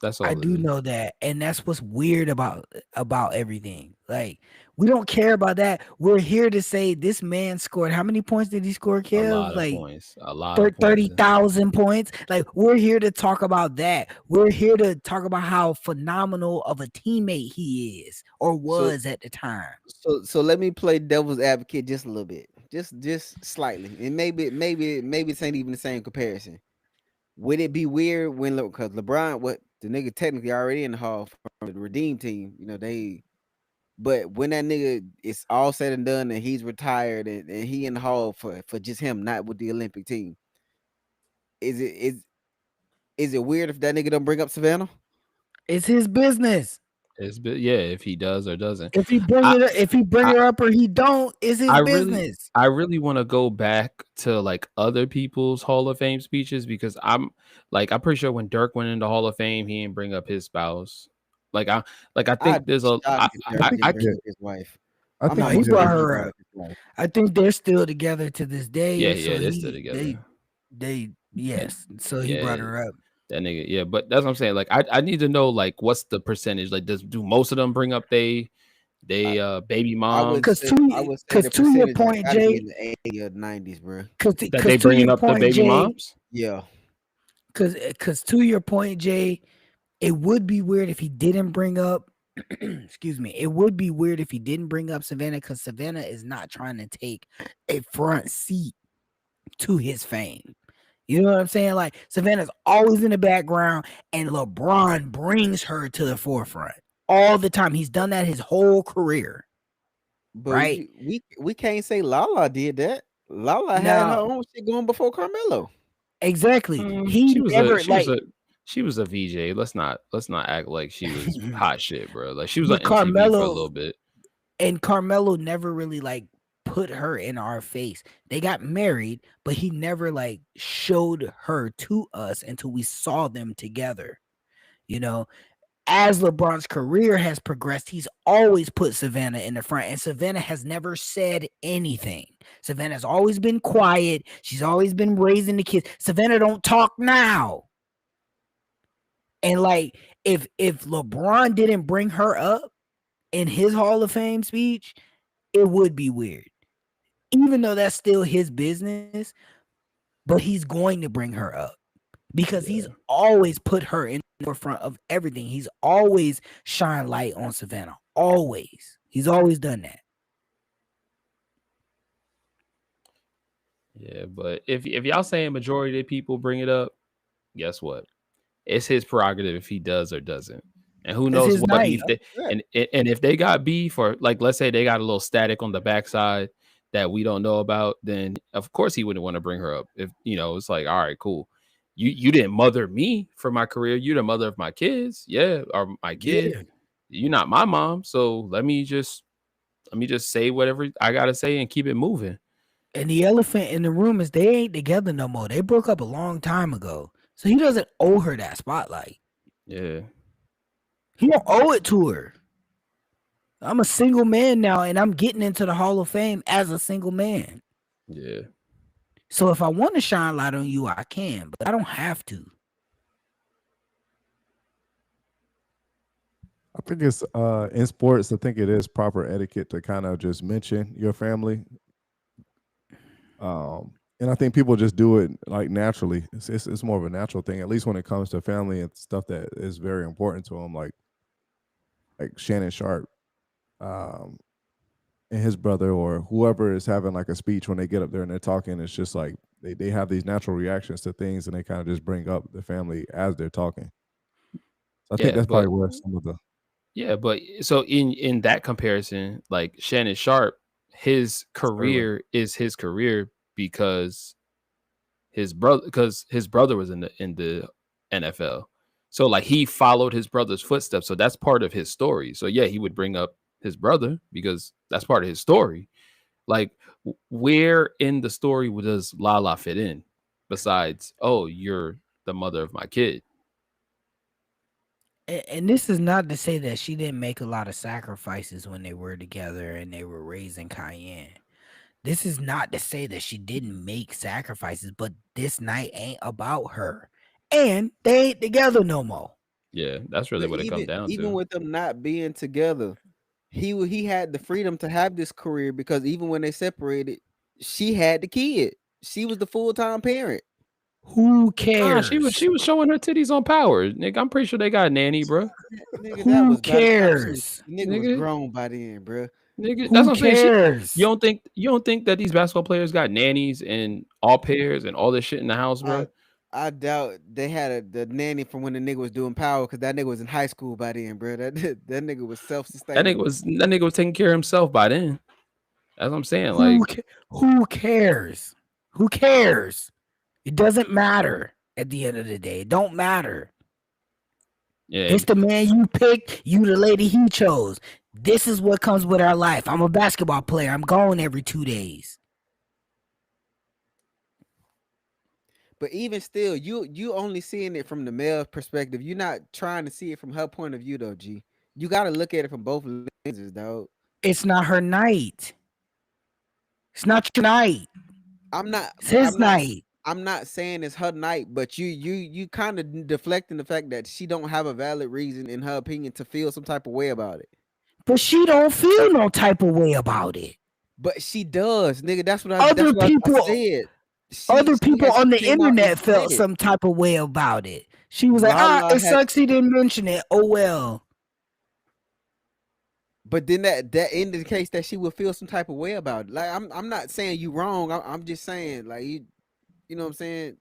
That's all I it do is. know that, and that's what's weird about everything. Like, we don't care about that. We're here to say this man scored. How many points did he score, A Kev? lot of Like points. A lot of points. 30,000 points. Like, we're here to talk about that. We're here to talk about how phenomenal of a teammate he is or was at the time. So let me play devil's advocate just a little bit, just slightly, and maybe this ain't even the same comparison. Would it be weird when because LeBron, what the nigga technically already in the hall from the Redeem team, but when that nigga is all said and done and he's retired and he in the hall for just him, not with the Olympic team, is it weird if that nigga don't bring up Savannah? It's his business. If he does or doesn't. If he bring her up or he don't, it's his business. I really want to go back to like other people's Hall of Fame speeches because I'm pretty sure when Dirk went into Hall of Fame, he didn't bring up his spouse. I think there's a I bring up his wife. I No, think he brought her up. I think they're still together to this day. Yeah, they're still together. So he brought her up. That nigga, but that's what I'm saying. Like, I need to know like what's the percentage? Like, do most of them bring up they baby moms? Because to your point, Jay, in the 80s or 90s, bro. That they bringing up the baby moms? Yeah. Because to your point, Jay, it would be weird if he didn't bring up. Excuse me. It would be weird if he didn't bring up Savannah because Savannah is not trying to take a front seat to his fame. You know what I'm saying? Like, Savannah's always in the background, and LeBron brings her to the forefront all the time. He's done that his whole career. But right? we can't say Lala did that. Lala had her own shit going before Carmelo. Exactly. She was a VJ. Let's not act like she was hot shit, bro. Like, she was on MTV Carmelo, for a little bit. And Carmelo never really like put her in our face. They got married, but he never like showed her to us until we saw them together. You know, as LeBron's career has progressed, he's always put Savannah in the front, and Savannah has never said anything. Savannah's always been quiet. She's always been raising the kids. Savannah don't talk now. And like, if LeBron didn't bring her up in his Hall of Fame speech, it would be weird. Even though that's still his business, but he's going to bring her up because he's always put her in the forefront of everything. He's always shine light on Savannah. Always. He's always done that. Yeah, but if y'all saying majority of people bring it up, guess what? It's his prerogative if he does or doesn't. And who knows what beef and if they got beef, or like, let's say they got a little static on the backside that we don't know about, then of course he wouldn't want to bring her up. If it's like, all right, cool. You didn't mother me for my career. You're the mother of my kids. Yeah, or my kid. Yeah. You're not my mom. So let me just say whatever I gotta say and keep it moving. And the elephant in the room is they ain't together no more. They broke up a long time ago. So he doesn't owe her that spotlight. Yeah. He don't owe it to her. I'm a single man now, and I'm getting into the Hall of Fame as a single man. Yeah. So if I want to shine light on you, I can, but I don't have to. I think it's in sports, I think it is proper etiquette to kind of just mention your family. And I think people just do it like naturally. It's more of a natural thing, at least when it comes to family and stuff that is very important to them, like Shannon Sharp and his brother, or whoever is having like a speech when they get up there and they're talking. It's just like they have these natural reactions to things, and they kind of just bring up the family as they're talking. So I think that's probably where some of the but so in that comparison, like Shannon Sharp, his career is his career because his brother was in the NFL. So like he followed his brother's footsteps. So that's part of his story. So yeah, he would bring up his brother because that's part of his story. Like, where in the story does Lala fit in? besides, oh, you're the mother of my kid. And this is not to say that she didn't make a lot of sacrifices when they were together and they were raising Cayenne. This is not to say that she didn't make sacrifices, but this night ain't about her. And they ain't together no more. Yeah, that's really But what it comes down even to. with them not being together, he had the freedom to have this career because even when they separated, she had the kid. She was the full-time parent. Who Nah, cares? she was showing her titties on Power, nigga. I'm pretty sure they got a nanny, bro. Nigga, that Who was by the time she was cares? the nigga was Nigga, grown by then, bro. nigga. That's Who what I'm saying. cares? You don't think that these basketball players got nannies and au pairs and all this shit in the house, bro? I doubt they had the nanny from when the nigga was doing Power because that nigga was in high school by then, bro. That nigga was That self-sustaining. nigga was taking care of himself by then. That's what I'm saying. Who Like, who cares? Who cares? It doesn't matter at the end of the day. It don't matter. yeah, It's the man you picked, you the lady he chose. This is what comes with our life. I'm a basketball player. I'm going every 2 days. But even still, you only seeing it from the male perspective. You're not trying to see it from her point of view, though. G, you got to look at it from both lenses, dog. It's not her night. It's not your night. I'm not. It's his night. I'm not saying it's her night, but you kind of deflecting the fact that she don't have a valid reason, in her opinion, to feel some type of way about it. But she don't feel no type of way about it. But she does, nigga. That's what Other that's what people- I said. Other people has on the came out and internet said felt it. some type of way about it. She was like, Lala it sucks he didn't mention it. Oh well. But then that indicates that she would feel some type of way about it. Like I'm not saying you wrong. I'm just saying like you know what I'm saying.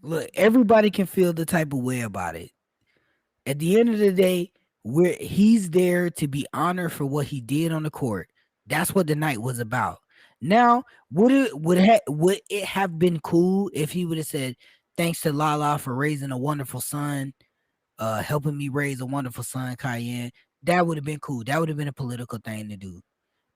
Look, everybody can feel the type of way about it. At the end of the day, he's there to be honored for what he did on the court. That's what the night was about. Now, would it have been cool if he would have said, "Thanks to Lala for raising a wonderful son, helping me raise a wonderful son, Cayenne." That would have been cool. That would have been a political thing to do.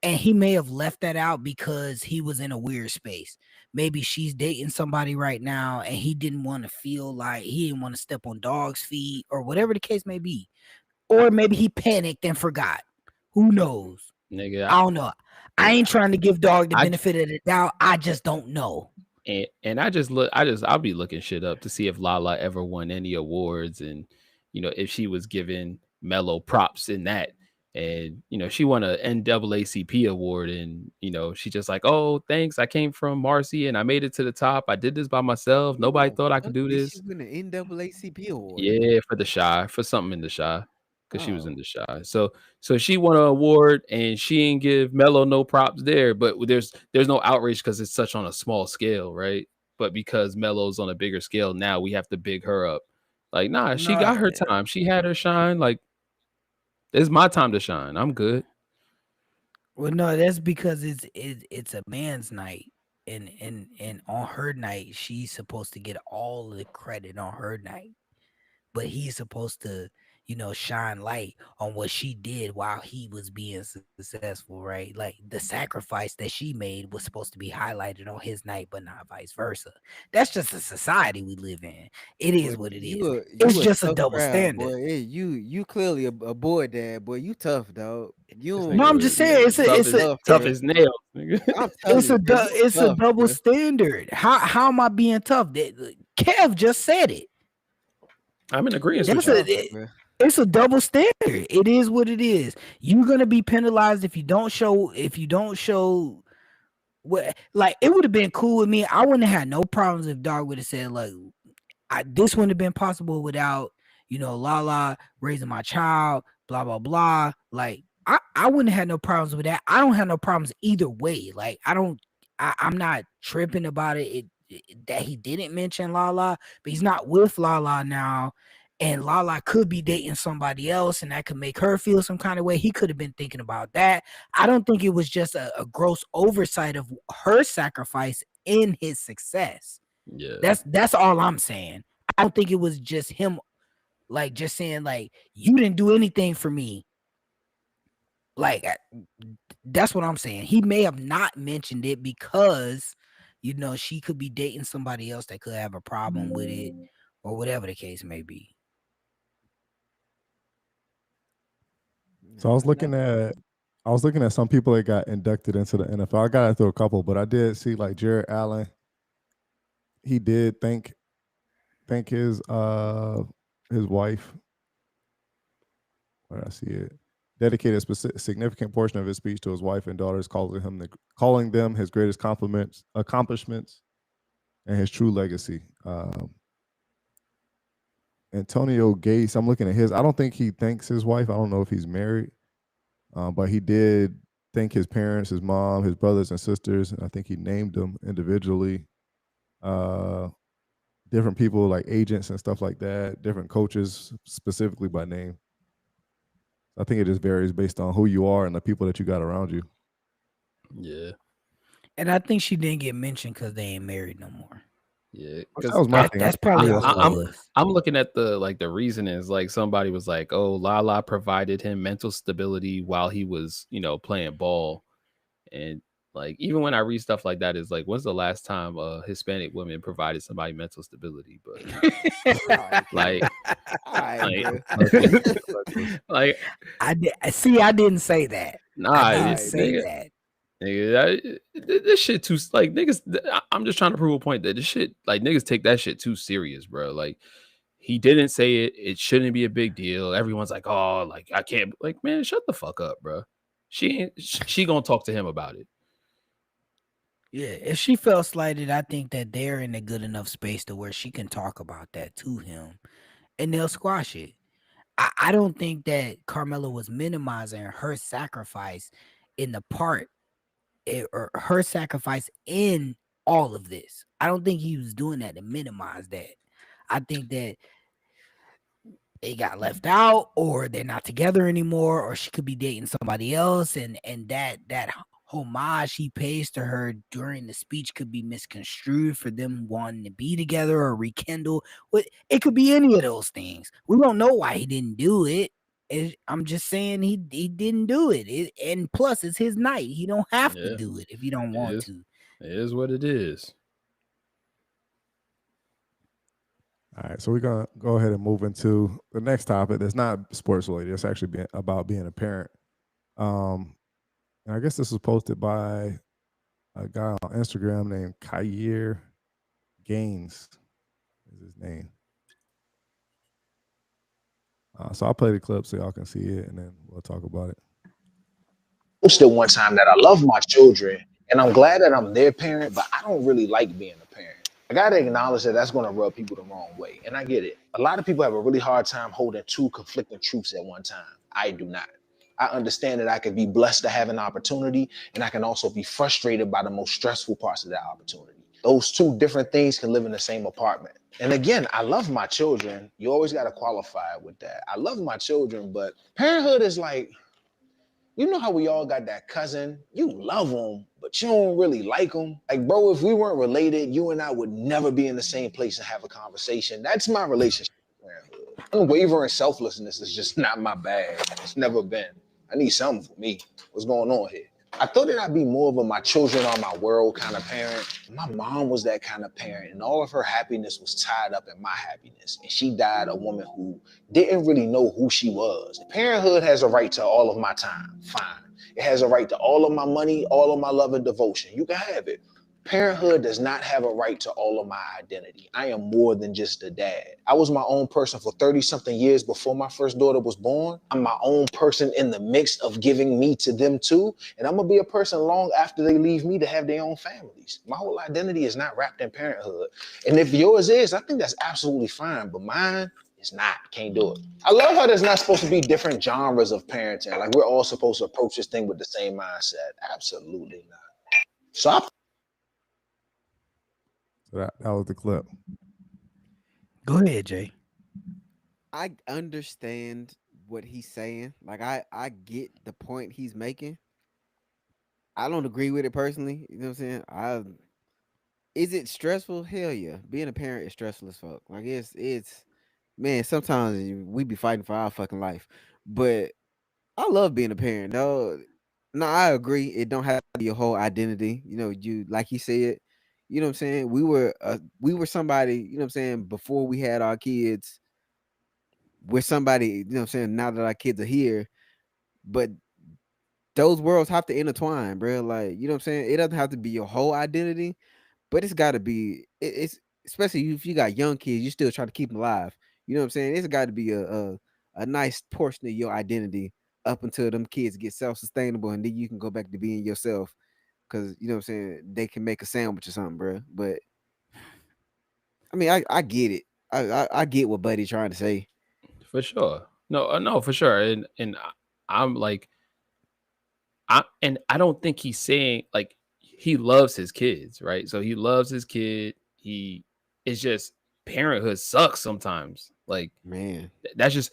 And he may have left that out because he was in a weird space. Maybe she's dating somebody right now and he didn't want to feel like he didn't want to step on dog's feet or whatever the case may be. Or maybe he panicked and forgot. Who knows? nigga, I don't know. I ain't trying to give dog the benefit of the doubt. I just don't know. And I'll be looking shit up to see if Lala ever won any awards and if she was given Mello props in that. And she won an NAACP award, and she just like, oh, thanks, I came from Marcy and I made it to the top. I did this by myself. Nobody thought I could do this. She won an NAACP award. Yeah, for the Shy, for something in the Shy, because she was in the Shy. So she won an award, and she didn't give Mello no props there. But there's no outrage because it's such on a small scale, right? But because Mello's on a bigger scale now, we have to big her up. Like, nah, she got her time. She had her shine. Like, it's my time to shine. I'm good. Well, no, that's because it's a man's night, and on her night, she's supposed to get all the credit on her night, but he's supposed to, shine light on what she did while he was being successful, right? Like the sacrifice that she made was supposed to be highlighted on his night, but not vice versa. That's just the society we live in. It is what it is. It's just a double standard. Boy. You clearly a boy dad, boy. You tough, dog. No, I'm just saying it's a tough as nails. Nigga. It's a double standard. How am I being tough? Kev just said it. I'm in agreement with you. It's a double standard. It is what it is. You're gonna be penalized if you don't show what. Like, it would have been cool with me. I wouldn't have had no problems if Dog would have said, like, this wouldn't have been possible without Lala raising my child, blah blah blah. Like, I wouldn't have had no problems with that. I don't have no problems either way. Like, I'm not tripping about it that he didn't mention Lala, but he's not with Lala now. And Lala could be dating somebody else, and that could make her feel some kind of way. He could have been thinking about that. I don't think it was just a gross oversight of her sacrifice in his success. Yeah, that's all I'm saying. I don't think it was just him, like, just saying, like, you didn't do anything for me. Like, that's what I'm saying. He may have not mentioned it because, she could be dating somebody else that could have a problem with it, or whatever the case may be. So I was looking at some people that got inducted into the NFL. I got through a couple, but I did see like Jared Allen. He did thank his wife. Where did I see it? Dedicated a significant portion of his speech to his wife and daughters, calling them his greatest accomplishments, and his true legacy. Antonio Gates, I'm looking at his. I don't think he thanks his wife. I don't know if he's married, but he did thank his parents, his mom, his brothers and sisters. And I think he named them individually. Different people like agents and stuff like that, different coaches specifically by name. I think it just varies based on who you are and the people that you got around you. Yeah. And I think she didn't get mentioned because they ain't married no more. Yeah, That was my thing. That's probably how it I'm was. I'm looking at the reasonings. Like somebody was like, "Oh, Lala provided him mental stability while he was, playing ball," and like even when I read stuff like that, is like, when's the last time a Hispanic woman provided somebody mental stability? But like, like I didn't say that. nah, I didn't say nigga, that. nigga, this shit too like niggas. I'm just trying to prove a point that this shit like niggas take that shit too serious, bro. Like he didn't say it. It shouldn't be a big deal. Everyone's like, oh, like I can't. Like, man, shut the fuck up, bro. She gonna talk to him about it. Yeah, if she felt slighted, I think that they're in a good enough space to where she can talk about that to him, and they'll squash it. I don't think that Carmelo was minimizing her sacrifice in the part or her sacrifice in all of this. I don't think he was doing that to minimize that. I think that they got left out, or they're not together anymore, or she could be dating somebody else, and that homage he pays to her during the speech could be misconstrued for them wanting to be together or rekindle. It could be any of those things. We don't know why he didn't do it. I'm just saying he didn't do it. And plus, it's his night. He don't have to do it if he don't want to. It is what it is. All right, so we're gonna go ahead and move into the next topic. That's not sports related. It's actually about being a parent. And I guess this was posted by a guy on Instagram named Kyer Gaines. Is his name? So I'll play the clip so y'all can see it, and then we'll talk about it. Posted one time that I love my children, and I'm glad that I'm their parent, but I don't really like being a parent. I gotta acknowledge that that's gonna rub people the wrong way, and I get it. A lot of people have a really hard time holding two conflicting truths at one time. I do not. I understand that I can be blessed to have an opportunity, and I can also be frustrated by the most stressful parts of that opportunity. Those two different things can live in the same apartment. And again, I love my children. You always gotta qualify it with that. I love my children, but parenthood is like, you know how we all got that cousin, you love them, but you don't really like them. Like, bro, if we weren't related, you and I would never be in the same place and have a conversation. That's my relationship with parenthood. Unwavering selflessness is just not my bag. It's never been. I need something for me. What's going on here? I thought that I'd be more of a my children are my world kind of parent. My mom was that kind of parent, and all of her happiness was tied up in my happiness. And she died a woman who didn't really know who she was. Parenthood has a right to all of my time. Fine. It has a right to all of my money, all of my love and devotion. You can have it. Parenthood does not have a right to all of my identity. I am more than just a dad. I was my own person for 30-something years before my first daughter was born. I'm my own person in the mix of giving me to them too. And I'm gonna be a person long after they leave me to have their own families. My whole identity is not wrapped in parenthood. And if yours is, I think that's absolutely fine. But mine is not. Can't do it. I love how there's not supposed to be different genres of parenting. Like we're all supposed to approach this thing with the same mindset. Absolutely not. So that was the clip. Go ahead, Jay. I understand what he's saying. Like I get the point he's making. I don't agree with it personally. You know what I'm saying? Is it stressful? Hell yeah. Being a parent is stressful as fuck. Like it's man, sometimes we be fighting for our fucking life. But I love being a parent, though. No, I agree. It don't have to be your whole identity. You know, you like you said, You know what I'm saying? We were somebody, you know what I'm saying, before we had our kids. We're somebody, you know what I'm saying, now that our kids are here, but those worlds have to intertwine, bro. Like, you know what I'm saying? It doesn't have to be your whole identity, but it's got to be. It's especially if you got young kids, you still try to keep them alive. You know what I'm saying? It's got to be a nice portion of your identity up until them kids get self sustainable, and then you can go back to being yourself. Cause you know what I'm saying, they can make a sandwich or something, bro. But I mean, I get it. I get what Buddy trying to say. For sure. No, no, for sure. And I'm like, I don't think he's saying like he loves his kids, right? So he loves his kid. He it's just parenthood sucks sometimes. Like Man, that's just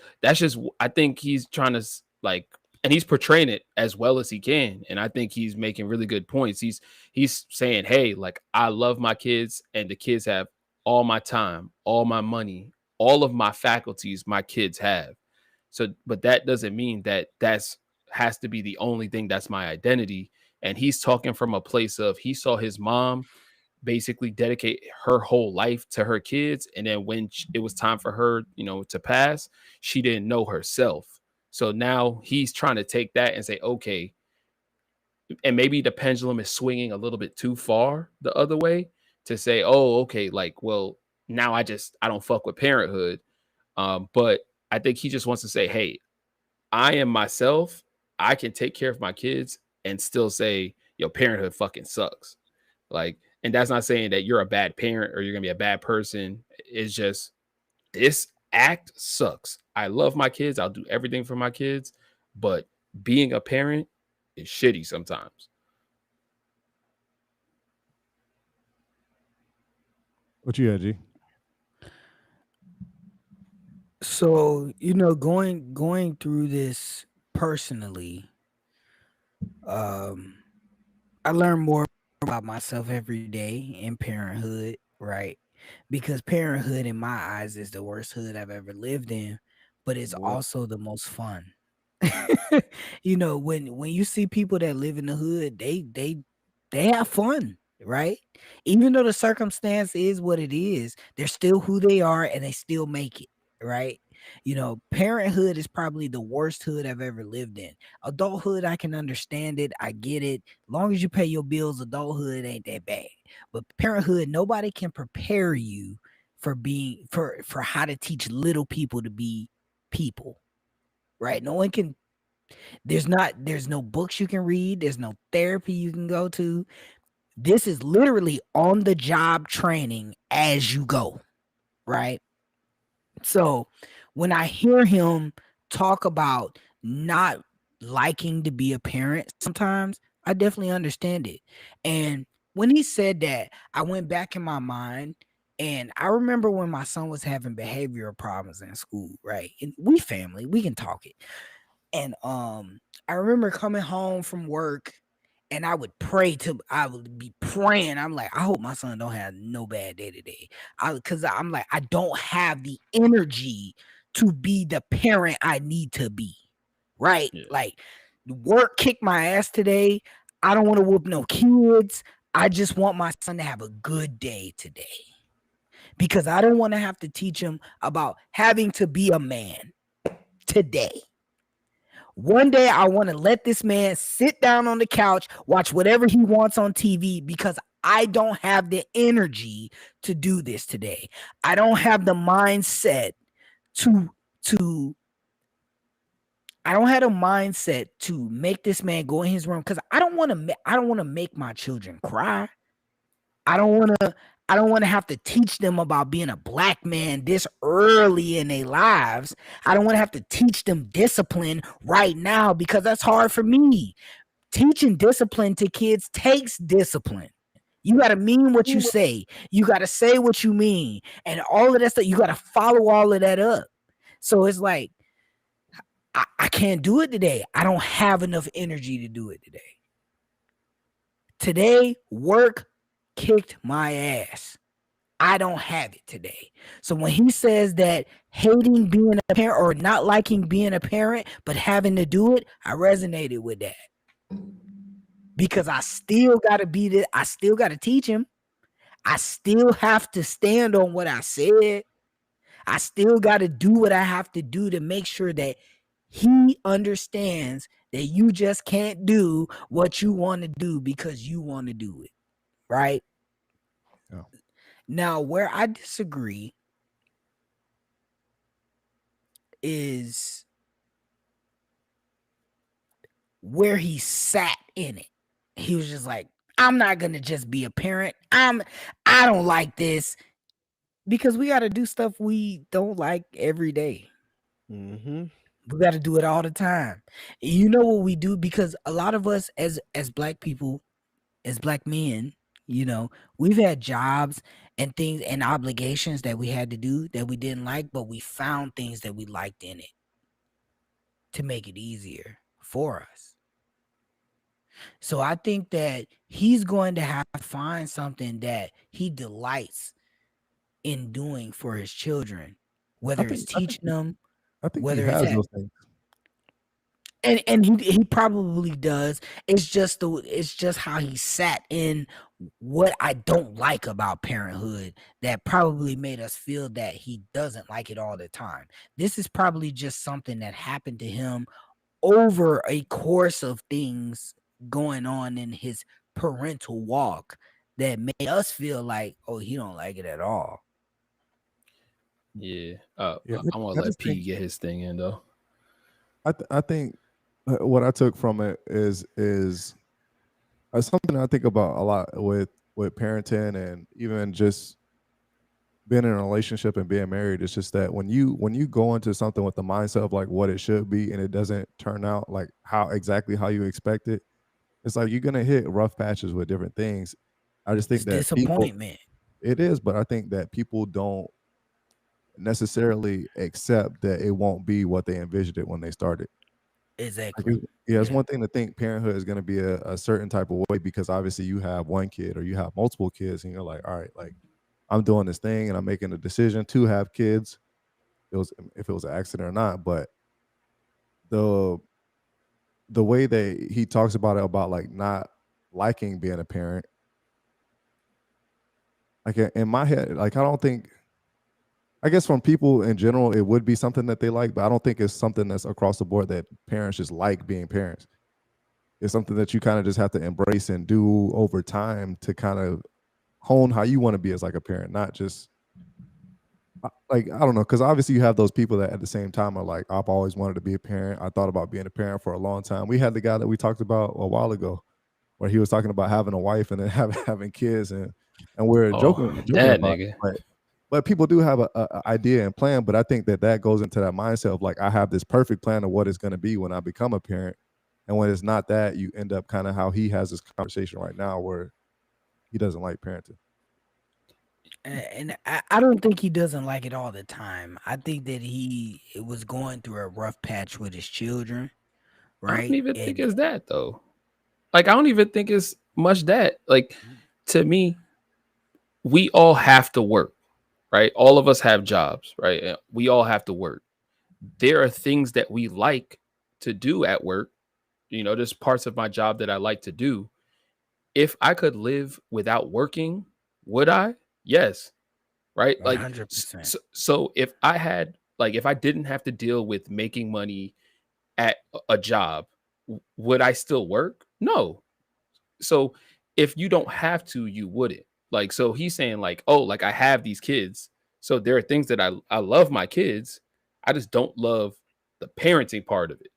I think he's trying to like, and he's portraying it as well as he can, and I think he's making really good points. He's saying, hey, like I love my kids, and the kids have all my time, all my money, all of my faculties my kids have. So but that doesn't mean that that's has to be the only thing that's my identity. And he's talking from a place of he saw his mom basically dedicate her whole life to her kids, and then when it was time for her, to pass, she didn't know herself. So now he's trying to take that and say, okay, and maybe the pendulum is swinging a little bit too far the other way to say, oh, okay, like, well, now I don't fuck with parenthood. But I think he just wants to say, hey, I am myself. I can take care of my kids and still say, yo, parenthood fucking sucks. Like, and that's not saying that you're a bad parent or you're gonna be a bad person. It's just this act sucks. I love my kids. I'll do everything for my kids, but being a parent is shitty sometimes. What you had, G? So, going through this personally, um, I learn more about myself every day in parenthood, right? Because parenthood in my eyes is the worst hood I've ever lived in, but it's boy. also the most fun. When you see people that live in the hood, they have fun, right? Even though the circumstance is what it is, they're still who they are and they still make it, right? Parenthood is probably the worst hood I've ever lived in. Adulthood, I can understand it. I get it. Long as you pay your bills, adulthood ain't that bad. But parenthood, nobody can prepare you for being for how to teach little people to be people. Right? No one can. There's no books you can read. There's no therapy you can go to. This is literally on the job training as you go, right? So when I hear him talk about not liking to be a parent sometimes, I definitely understand it. And when he said that, I went back in my mind and I remember when my son was having behavioral problems in school, right? And we family, we can talk it. And I remember coming home from work and I would be praying. I'm like, I hope my son don't have no bad day today. Because I'm like, I don't have the energy to be the parent I need to be. Right? Yeah. Like, work kicked my ass today. I don't want to whoop no kids. I just want my son to have a good day today. Because I don't want to have to teach him about having to be a man today. One day I want to let this man sit down on the couch, watch whatever he wants on TV because I don't have the energy to do this today. I don't have the mindset to make this man go in his room because I don't want to make my children cry. I don't want to have to teach them about being a black man this early in their lives. I don't want to have to teach them discipline right now because that's hard for me. Teaching discipline to kids takes discipline. You got to mean what you say. You got to say what you mean. And all of that stuff, you got to follow all of that up. So it's like, I can't do it today. I don't have enough energy to do it today. Today, work kicked my ass. I don't have it today. So when he says that hating being a parent or not liking being a parent, but having to do it, I resonated with that. Because I still got to be there. I still got to teach him. I still have to stand on what I said. I still got to do what I have to do to make sure that he understands that you just can't do what you want to do because you want to do it, right? Yeah. Now, where I disagree is where he sat in it. He was just like, I'm not gonna just be a parent. I don't like this, because we got to do stuff we don't like every day. Mm-hmm. We got to do it all the time. You know what we do? Because a lot of us as black people, as black men, you know, we've had jobs and things and obligations that we had to do that we didn't like, but we found things that we liked in it to make it easier for us. So I think that he's going to have to find something that he delights in doing for his children, whether it's teaching them, I think he whether it's has those things. and he probably does. It's just how he sat in what I don't like about parenthood that probably made us feel that he doesn't like it all the time. This is probably just something that happened to him over a course of things going on in his parental walk that made us feel like, oh, he don't like it at all. Yeah. Yeah, I want I to let just P think get his thing in though. I think what I took from it is something I think about a lot with parenting and even just being in a relationship and being married. It's just that when you go into something with the mindset of like what it should be and it doesn't turn out like exactly how you expect it, it's like you're gonna hit rough patches with different things. I just think It's that people, disappointment. it is, but I think that people don't necessarily accept that it won't be what they envisioned it when they started. Like Exactly. it's one thing to think parenthood is going to be a certain type of way because obviously you have one kid or you have multiple kids and you're like, all right, like I'm doing this thing and I'm making a decision to have kids. If it was an accident or not, but the way that he talks about it about like not liking being a parent, like in my head, like I don't think. I guess from people in general, it would be something that they like, but I don't think it's something that's across the board that parents just like being parents. It's something that you kind of just have to embrace and do over time to kind of hone how you want to be as like a parent, not just like, I don't know, because obviously you have those people that at the same time are like, I've always wanted to be a parent. I thought about being a parent for a long time. We had the guy that we talked about a while ago where he was talking about having a wife and then having kids and we're Oh, joking that about nigga. it, but people do have a idea and plan. But I think that goes into that mindset of like, I have this perfect plan of what it's going to be when I become a parent. And when it's not that, you end up kind of how he has this conversation right now where he doesn't like parenting. And I don't think he doesn't like it all the time. I think that he was going through a rough patch with his children, I don't right? even think And it's that though. Like I don't even think it's much that. Like to me, we all have to work, right? All of us have jobs, right? And we all have to work. There are things that we like to do at work. You know, there's parts of my job that I like to do. If I could live without working, would I? Yes. Right? Like 100%. so if I had like if I didn't have to deal with making money at a job, would I still work? No. So if you don't have to, you wouldn't. Like so he's saying like, "Oh, like I have these kids. So there are things that I love my kids. I just don't love the parenting part of it."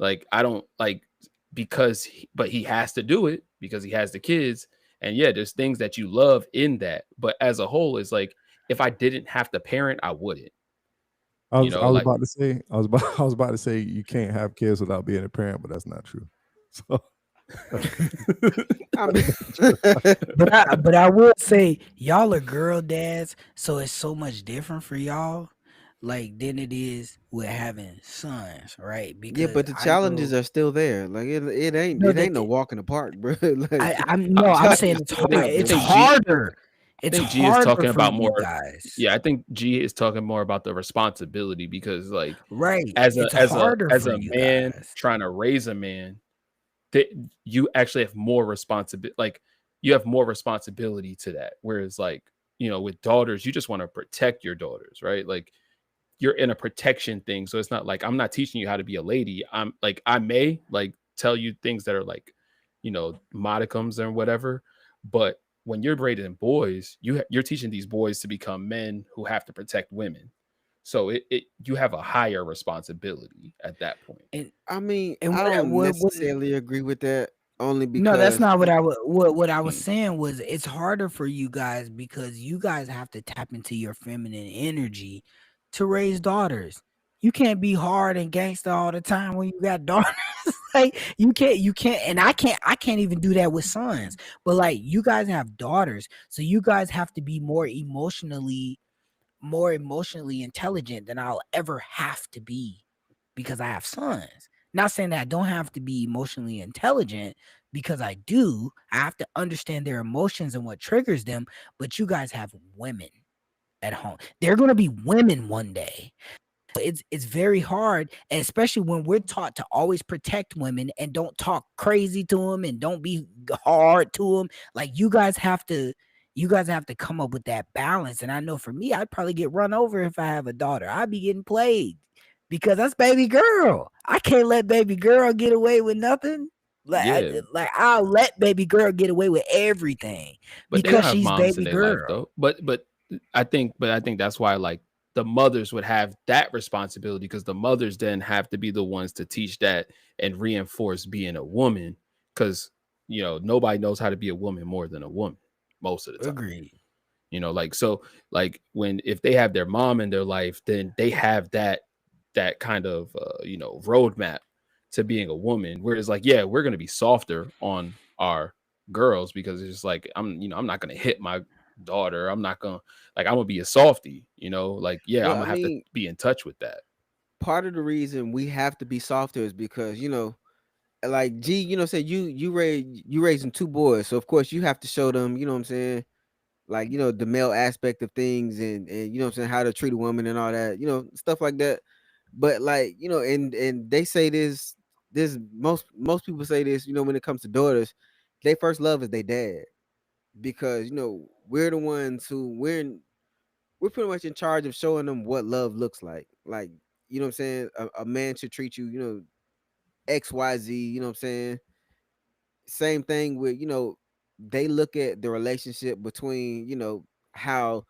Like I don't like but he has to do it because he has the kids. And yeah, there's things that you love in that. But as a whole, it's like if I didn't have to parent, I wouldn't. You know, I was like about to say I was about to say you can't have kids without being a parent, but that's not true. So I mean, but I will say y'all are girl dads, so it's so much different for y'all, like than it is with having sons, right? yeah, Because but the I challenges know are still there. Like it no ain't no that walk in the park, bro. Like I'm I, no, I'm I, saying challenges it's still hard. there, I It's bro. think G harder. I It's think G is harder talking for about you more. guys, Yeah, I think G is talking more about the responsibility because like right? as a It's harder as for a you man guys. trying to raise a man, that you actually have more responsibility. Like you have more responsibility to that. Whereas like, you know, with daughters, you just want to protect your daughters, right? Like you're in a protection thing. So it's not like I'm not teaching you how to be a lady. I'm like, I may like tell you things that are like, you know, modicums and whatever. But when you're raising boys, you're teaching these boys to become men who have to protect women. So it you have a higher responsibility at that point. And I mean, and I don't what necessarily agree with that only no, that's because not what I was saying was it's harder for you guys because you guys have to tap into your feminine energy to raise daughters. You can't be hard and gangster all the time when you got daughters. Like you can't and I can't even do that with sons. But like you guys have daughters, so you guys have to be more emotionally intelligent than I'll ever have to be because I have sons. Not saying that I don't have to be emotionally intelligent because I do. I have to understand their emotions and what triggers them, but you guys have women at home. They're going to be women one day. It's very hard, and especially when we're taught to always protect women and don't talk crazy to them and don't be hard to them. Like you guys have to come up with that balance. And I know for me, I'd probably get run over if I have a daughter. I'd be getting played because that's baby girl. I can't let baby girl get away with nothing. Yeah. I'll let baby girl get away with everything But they don't because have she's moms in baby their life girl. though. But I think that's why like the mothers would have that responsibility because the mothers then have to be the ones to teach that and reinforce being a woman because you know nobody knows how to be a woman more than a woman most of the time. Agreed. You know, like so like when if they have their mom in their life, then they have that kind of you know roadmap to being a woman. Whereas like yeah, we're gonna be softer on our girls because it's just like I'm not gonna hit my daughter. I'm not gonna like I'm gonna be a softie, you know, like yeah, I'm well, I gonna have to mean, be in touch with that. part of the reason we have to be softer is because, like G, say you raising two boys, so of course you have to show them, you know what I'm saying, like, the male aspect of things and you know what I'm saying, how to treat a woman and all that, stuff like that. But like, and they say this most people say this, when it comes to daughters, they first love is their dad. Because, we're the ones who we're pretty much in charge of showing them what love looks like. Like, you know what I'm saying? A man should treat you, XYZ, you know what I'm saying? Same thing with, they look at the relationship between, how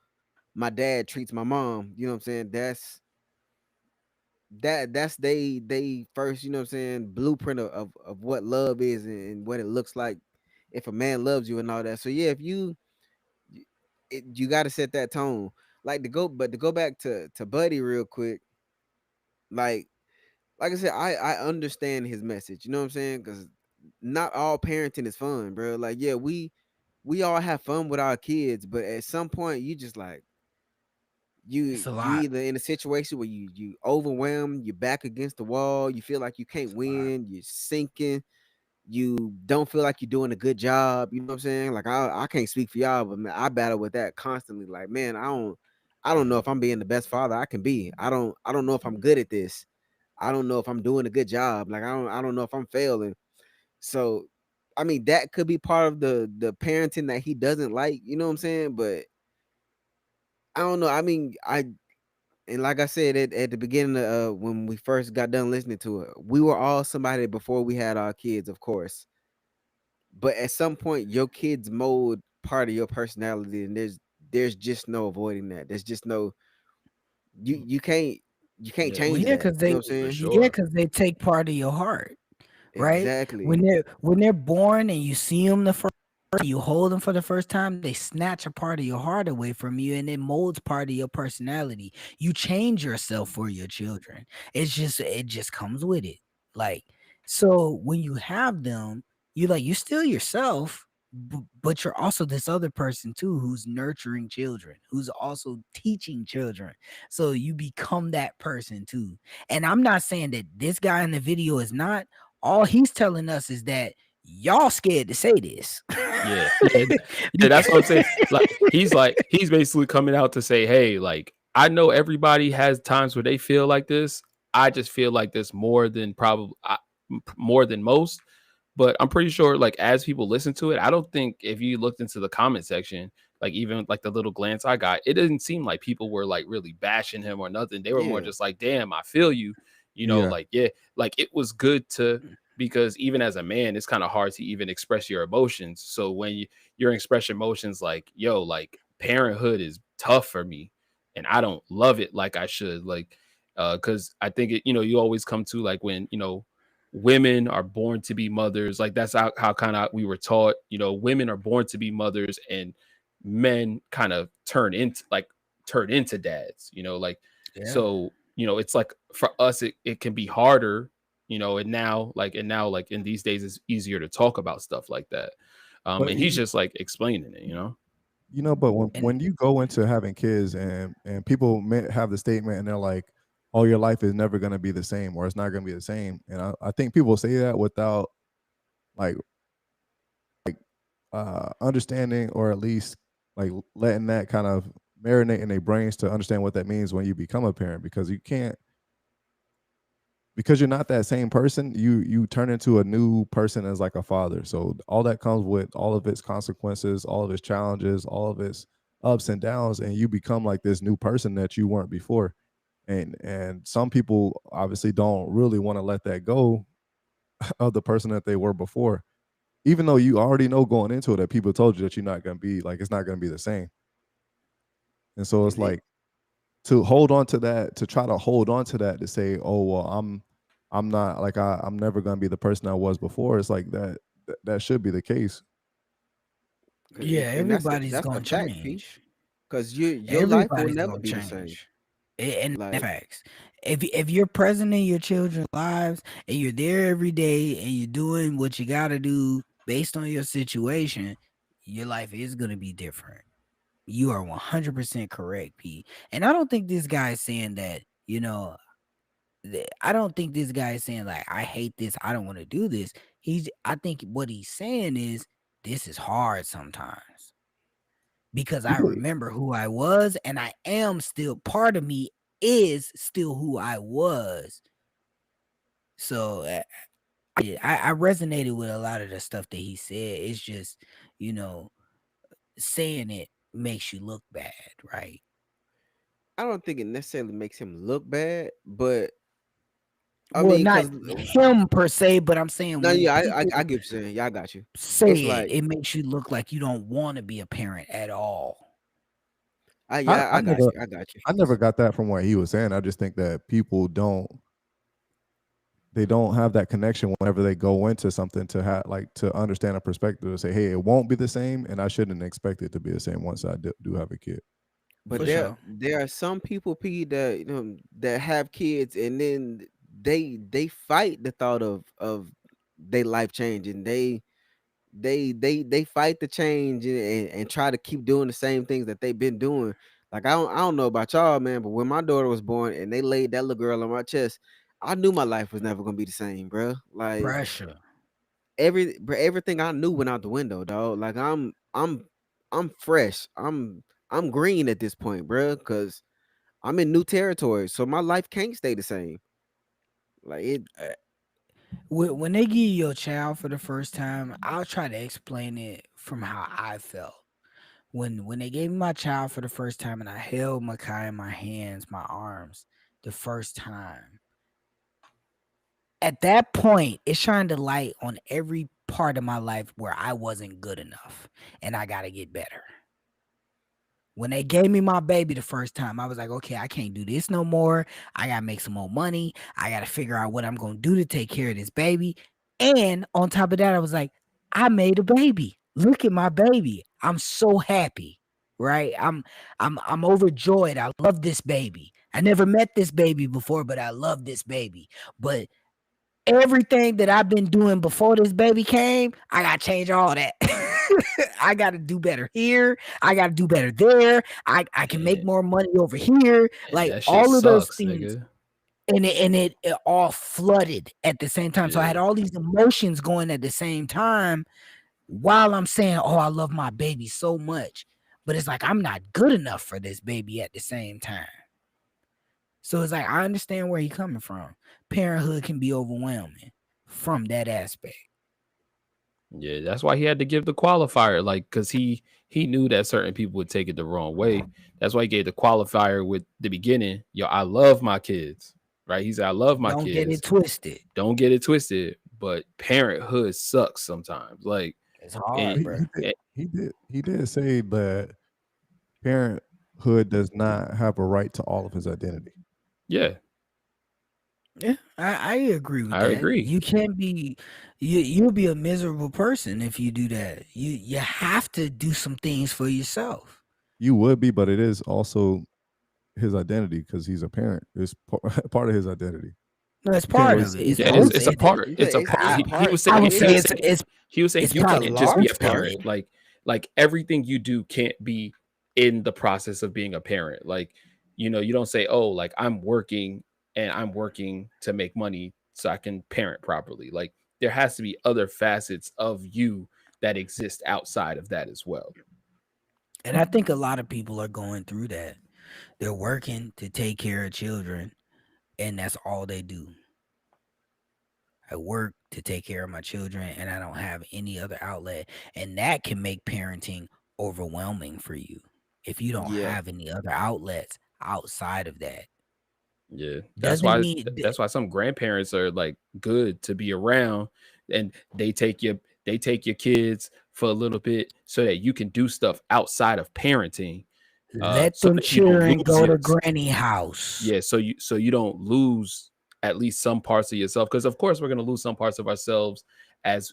my dad treats my mom, you know what I'm saying? That's they first, you know what I'm saying, blueprint of what love is and what it looks like if a man loves you and all that. So yeah, if you got to set that tone. Like to go back to Buddy real quick, like I said, I understand his message. You know what I'm saying? Because not all parenting is fun, bro. Like, yeah, we all have fun with our kids, but at some point, you just like It's a you lot. either in a situation where you overwhelmed, you're back against the wall, you feel like you can't It's a lot. win, you're sinking, you don't feel like you're doing a good job. You know what I'm saying? Like I can't speak for y'all, but man, I battle with that constantly. Like, man, I don't know if I'm being the best father I can be. I don't know if I'm good at this. I don't know if I'm doing a good job. Like I don't know if I'm failing. So I mean that could be part of the parenting that he doesn't like, you know what I'm saying? But I don't know. I mean, and like I said at the beginning of when we first got done listening to it, we were all somebody before we had our kids, of course. But at some point, your kids mold part of your personality, and there's just no avoiding that. There's just no you can't Yeah, Well, change yeah, that. because You know they what I'm for saying? yeah, sure. because they take part of your heart, right? Exactly. When they're born and you see them the first, you hold them for the first time, they snatch a part of your heart away from you, and it molds part of your personality. You change yourself for your children. It just comes with it. Like so, when you have them, you're still yourself. But you're also this other person too who's nurturing children, who's also teaching children. So you become that person too. And I'm not saying that this guy in the video is not. All he's telling us is that y'all scared to say this. Yeah, yeah, yeah. That's what I'm saying. Like he's basically coming out to say, hey, like I know everybody has times where they feel like this. I just feel like this more than probably more than most. But I'm pretty sure, like, as people listen to it, I don't think if you looked into the comment section, like even like the little glance I got, it didn't seem like people were like really bashing him or nothing. They were more Yeah. just like, damn, I feel you, Yeah. like, yeah, like it was good to, because even as a man, it's kind of hard to even express your emotions. So when you're expressing emotions like, yo, like parenthood is tough for me and I don't love it like I should, like, because I think it, you always come to like when, women are born to be mothers. Like that's how kind of we were taught, women are born to be mothers and men kind of turn into dads, like, Yeah. so, it's like for us, it can be harder, and now like in these days it's easier to talk about stuff like that. But And he's just like explaining it. but when And when you go into having kids and people have the statement and they're like, "Oh, your life is never going to be the same, or it's not going to be the same," and I think people say that without like understanding, or at least like letting that kind of marinate in their brains to understand what that means when you become a parent, because you can't, because you're not that same person, you turn into a new person as like a father. So all that comes with all of its consequences, all of its challenges, all of its ups and downs, and you become like this new person that you weren't before. And some people obviously don't really want to let that go of the person that they were before, even though you already know going into it that people told you that you're not going to be like, it's not going to be the same. And so it's And it, like, to hold on to that, to try to hold on to that, to say, oh well, I'm not like, I'm never gonna be the person I was before. It's like that should be the case. yeah, and that's everybody's that's a gonna fact, P. change. Because your life will Everybody's never gonna be the same. change. And Like, facts. If you're present in your children's lives and you're there every day and you're doing what you gotta do based on your situation, your life is gonna be different. You are 100% correct, P. And I don't think this guy is saying that, I don't think this guy is saying like, I hate this, I don't want to do this. I think what he's saying is this is hard sometimes because I People, remember who I was and I am still, part of me is still who I was. So I resonated with a lot of the stuff that he said. It's just, you know, saying it makes you look bad, right? I don't think it necessarily makes him look bad, but I Well, mean, not because him per se, but I'm saying no, when yeah, I people get what you're saying. Yeah, I got you. say It's it, like, it makes you look like you don't want to be a parent at all. yeah, I I got never you. I got you. I never got that from what he was saying. I just think that people don't have that connection whenever they go into something, to have like, to understand a perspective, to say, hey, it won't be the same, and I shouldn't expect it to be the same once I do have a kid. But For there sure. there are some people, P, that that have kids, and then they fight the thought of their life changing. They fight the change, and try to keep doing the same things that they've been doing. Like, I don't know about y'all, man, but when my daughter was born and they laid that little girl on my chest, I knew my life was never gonna be the same, bro. Like, Pressure. everything I knew went out the window, dog. Like, I'm fresh. I'm green at this point, bro, because I'm in new territory, so my life can't stay the same. Like, it. When they give you your child for the first time, I'll try to explain it from how I felt. When they gave me my child for the first time and I held Makai in my hands, my arms, the first time, at that point, it shined a light on every part of my life where I wasn't good enough and I got to get better. When they gave me my baby the first time, I was like, okay, I can't do this no more. I got to make some more money. I got to figure out what I'm going to do to take care of this baby. And on top of that, I was like, I made a baby. Look at my baby. I'm so happy. Right? I'm overjoyed. I love this baby. I never met this baby before, but I love this baby. But everything that I've been doing before this baby came, I got to change all that. I got to do better here. I got to do better there. I can make And, more money over here. and Like that shit all of those sucks, things. nigga. And it all flooded at the same time. So I Yeah. had all these emotions going at the same time while I'm saying, oh, I love my baby so much. But it's like, I'm not good enough for this baby at the same time. So it's like, I understand where he's coming from. Parenthood can be overwhelming from that aspect. Yeah, that's why he had to give the qualifier, like, because he knew that certain people would take it the wrong way. That's why he gave the qualifier with the beginning. Yo, I love my kids, right? He said, I love my Don't get kids. it twisted. Don't get it twisted. But parenthood sucks sometimes. Like, It's and, hard, He, bro. he did. and He did say that parenthood does not have a right to all of his identity. yeah, Yeah, I agree with I that. agree. You can't be you'll be a miserable person if you do that. You have to do some things for yourself. You would be, but it is also his identity because he's a parent. It's part of his identity. No, it's You can't part really of it. say It's you Yeah, can't really most it's say. a it, part. You said It's a part. it's I, He was part. I saying would It say is. he was saying it's you It's a probably can't just be a large part. parent. Like everything you do can't be in the process of being a parent. Like, you don't say, oh, like I'm working and I'm working to make money so I can parent properly. Like there has to be other facets of you that exist outside of that as well. and I think a lot of people are going through that. They're working to take care of children, and that's all they do. I work to take care of my children, and I don't have any other outlet. And that can make parenting overwhelming for you if you don't Yeah. have any other outlets outside of that. Yeah, Doesn't mean that's why some grandparents are like good to be around, and they take your kids for a little bit so that you can do stuff outside of parenting, let so them that you don't children lose go your to granny house. yeah, so you don't lose at least some parts of yourself, because of course we're gonna lose some parts of ourselves as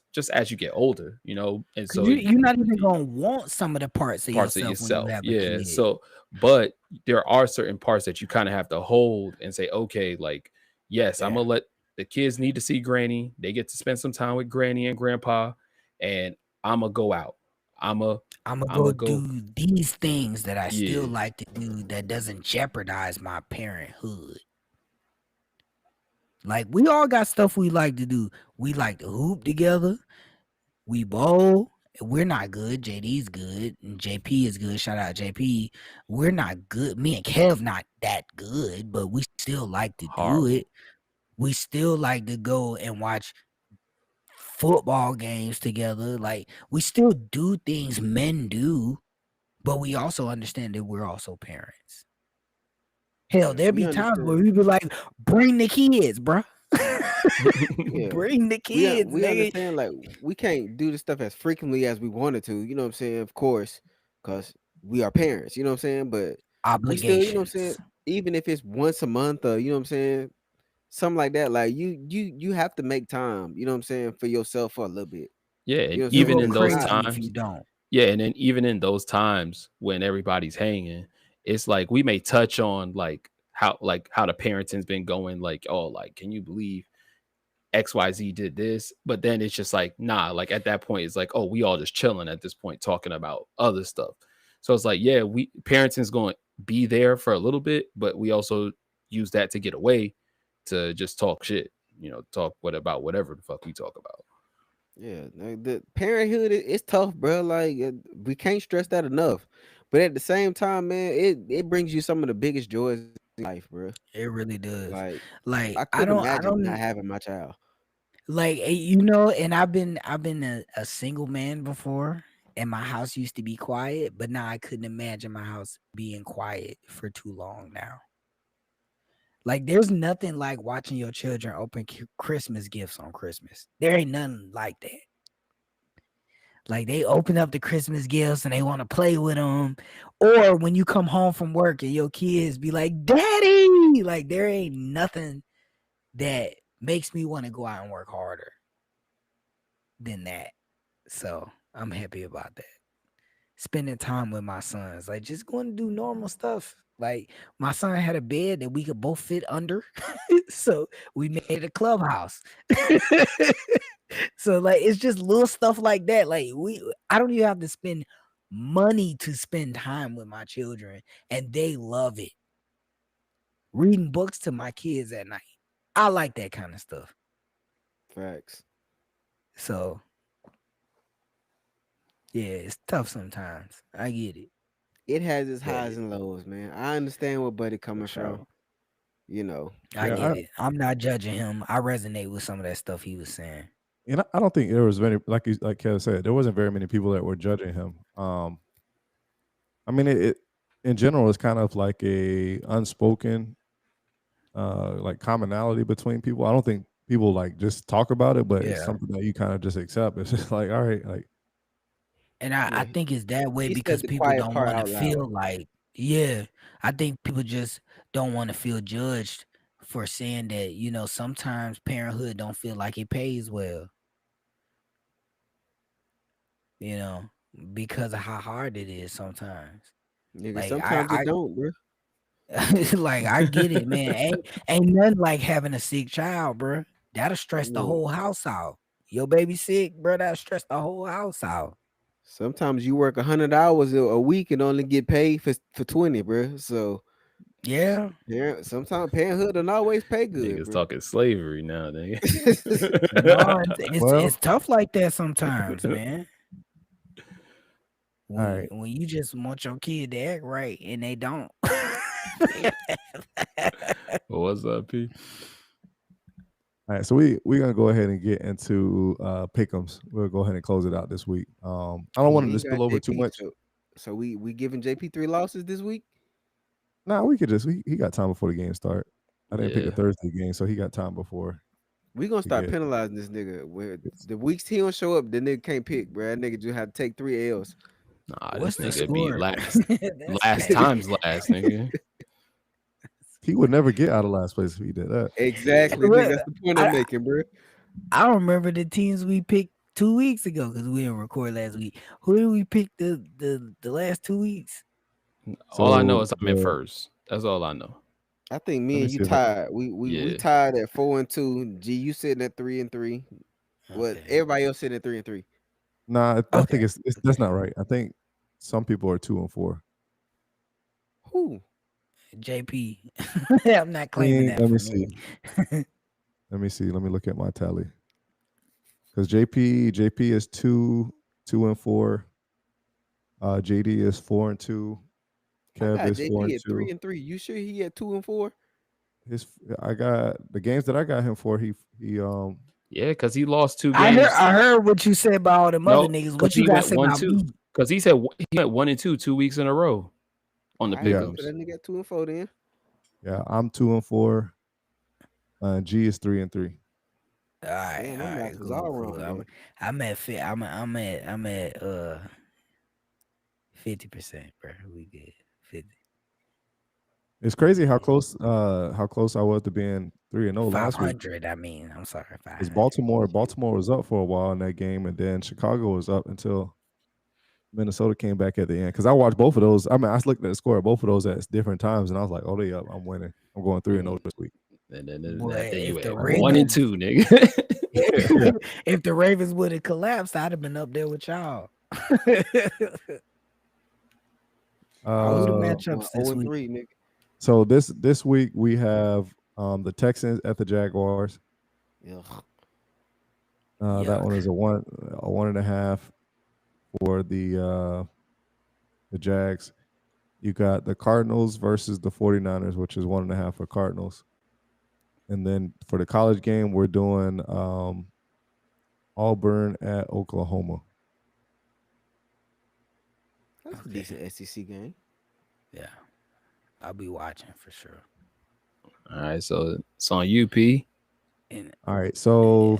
you get older, and Cause so you're not even gonna want some of the parts of parts of yourself when you yourself. have a Yeah. kid. So, but there are certain parts that you kind of have to hold and say, okay, like, yes, I'm Yeah. gonna let the kids need to see granny. They get to spend some time with granny and grandpa, and I'm gonna go out. I'm a, I'm gonna I'm go gonna go. do these things that I still Yeah. like to do that doesn't jeopardize my parenthood. Like we all got stuff we like to do. We like to hoop together. We bowl. We're not good. JD's good, and JP is good. Shout out JP. We're not good. Me and Kev not that good, but we still like to do Horrible. it. We still like to go and watch football games together. Like we still do things men do, but we also understand that we're also parents. Hell, Yeah. there We be times where understand. we be like, bring the kids, bro. Yeah. Bring the We kids, we nigga. understand like we can't do this stuff as frequently as we wanted to, you know what I'm saying? Of course, because we are parents, you know what I'm saying? But we still, you know what I'm saying, Obligations. even if it's once a month or you know what I'm saying, something like that, like you have to make time, you know what I'm saying, for yourself for a little bit. Yeah. You And know what I'm You saying? even go in It's those not crazy if times, you don't. yeah, and then even in those times when everybody's hanging, it's like we may touch on like how the parenting's been going, like, oh, like, can you believe XYZ did this? But then it's just like, nah, like at that point, it's like, oh, we all just chilling at this point, talking about other stuff. So it's like, yeah, parenting's going to be there for a little bit, but we also use that to get away to just talk shit, talk about whatever the fuck we talk about. yeah, like, the parenthood it's tough, bro. Like we can't stress that enough. But at the same time, man, it brings you some of the biggest joys in life, bro. It really does. Like Like I I couldn't don't I imagine not don't having my child. like and I've been a single man before, and my house used to be quiet, but now I couldn't imagine my house being quiet for too long now. Like there's nothing like watching your children open Christmas gifts on Christmas. There ain't nothing like that. Like they open up the Christmas gifts and they want to play with them. Or when you come home from work and your kids be like, Daddy, like there ain't nothing that makes me want to go out and work harder than that. So I'm happy about that. Spending time with my sons, like just going to do normal stuff. Like my son had a bed that we could both fit under. So we made a clubhouse. So like it's just little stuff like that. Like I don't even have to spend money to spend time with my children, and they love it. Reading books to my kids at night. I like that kind of stuff. Facts. So yeah, it's tough sometimes. I get it. It has its But highs and lows, man. I understand where Buddy for coming from. sure. You know, I Yeah, get it. I'm not judging him. I resonate with some of that stuff he was saying. And I don't think there was many, like Kev said, there wasn't very many people that were judging him. I mean, it in general is kind of like a unspoken like commonality between people. I don't think people like just talk about it, but it's Yeah. something that you kind of just accept. It's just like, all right, like And I Yeah, think it's that way he said because the people quiet don't part want to out loud. feel like, yeah, I think people just don't want to feel judged for saying that, sometimes parenthood don't feel like it pays well, you know, because of how hard it is sometimes. Nigga, Like sometimes it I don't, bro. like I get it, man. Ain't nothing like having a sick child, bro. That'll stress the Look, whole house out. Your baby sick, bro, that'll stress the whole house out. sometimes you work 100 hours a week and only get paid for 20, bro. So Yeah. yeah, sometimes parenthood don't always pay good, Niggas bro. talking slavery now, nigga. No, it's well, tough like that sometimes, man. all When right. when you just want your kid to act right and they don't. What's up, P? All right, so we're gonna go ahead and get into pick'ems. We'll go ahead and close it out this week. I don't We want it to ain't got spill over too JP, much. so we giving JP 3 losses this week. Nah, we could just he got time before the game start. I didn't pick a Yeah. Thursday game, so he got time before We gonna to start get. penalizing this nigga. Where the weeks he don't show up, the nigga can't pick, bro. That nigga just have to take 3 L's. Nah, this What's the nigga be score? last That's last crazy. times last, nigga. He would never get out of last place if he did that. Exactly, nigga. What? That's the point I'm I making, bro. I don't remember the teams we picked 2 weeks ago because we didn't record last week. Who did we pick the last 2 weeks? All I know So is I'm in first. That's all I know. I think let me me and you see if I can. tied. We Yeah. tied at 4-2. G, you sitting at 3-3. What Okay. everybody else sitting at 3-3. Nah, I Okay. think it's that's not right. I think some people are 2-4. Who? JP. I'm not claiming that Let for me me. see. Let me see. Let me look at my tally. Because JP is 2-4. JD is 4-2. I Kev got is four JP and at two. 3-3. You sure he at 2-4? His I got the games that I got him for. He Yeah, because he lost 2 I heard games. I heard what you said about all them other No, niggas. because What you he got to went say about 1-2. me? Because he said he went 1-2 2 weeks in a row on the All right, yeah good for pickums. that nigga at 2-4 then. yeah I'm 2-4. G is 3-3. All right, Damn, all my right, math was cool, all cool. wrong then. I'm at 50%, bro. We good. 50. It's crazy how close I was to being 3-0 last week. 500. I mean, I'm sorry, Because 500. Baltimore was up for a while in that game, and then Chicago was up until Minnesota came back at the end. Because I watched both of those. I mean, I looked at the score of both of those at different times, and I was like, "Oh, they up! I'm winning. I'm going 3-0 this week." And then Boy, after you if the at I didn't know. Ravens, 1-2, nigga. Yeah. if the Ravens would have collapsed, I'd have been up there with y'all. Who I was the Uh, going matchups this 0 and week? 3, nigga. so this week we have the Texans at the Jaguars. Ugh. That one Yuck. is a 1.5 for the Jags. You got the Cardinals versus the 49ers, which is 1.5 for Cardinals. And then for the college game, we're doing Auburn at Oklahoma. That's a Okay. decent SEC game. Yeah, I'll be watching for sure. All right, so it's on UP. And All right, so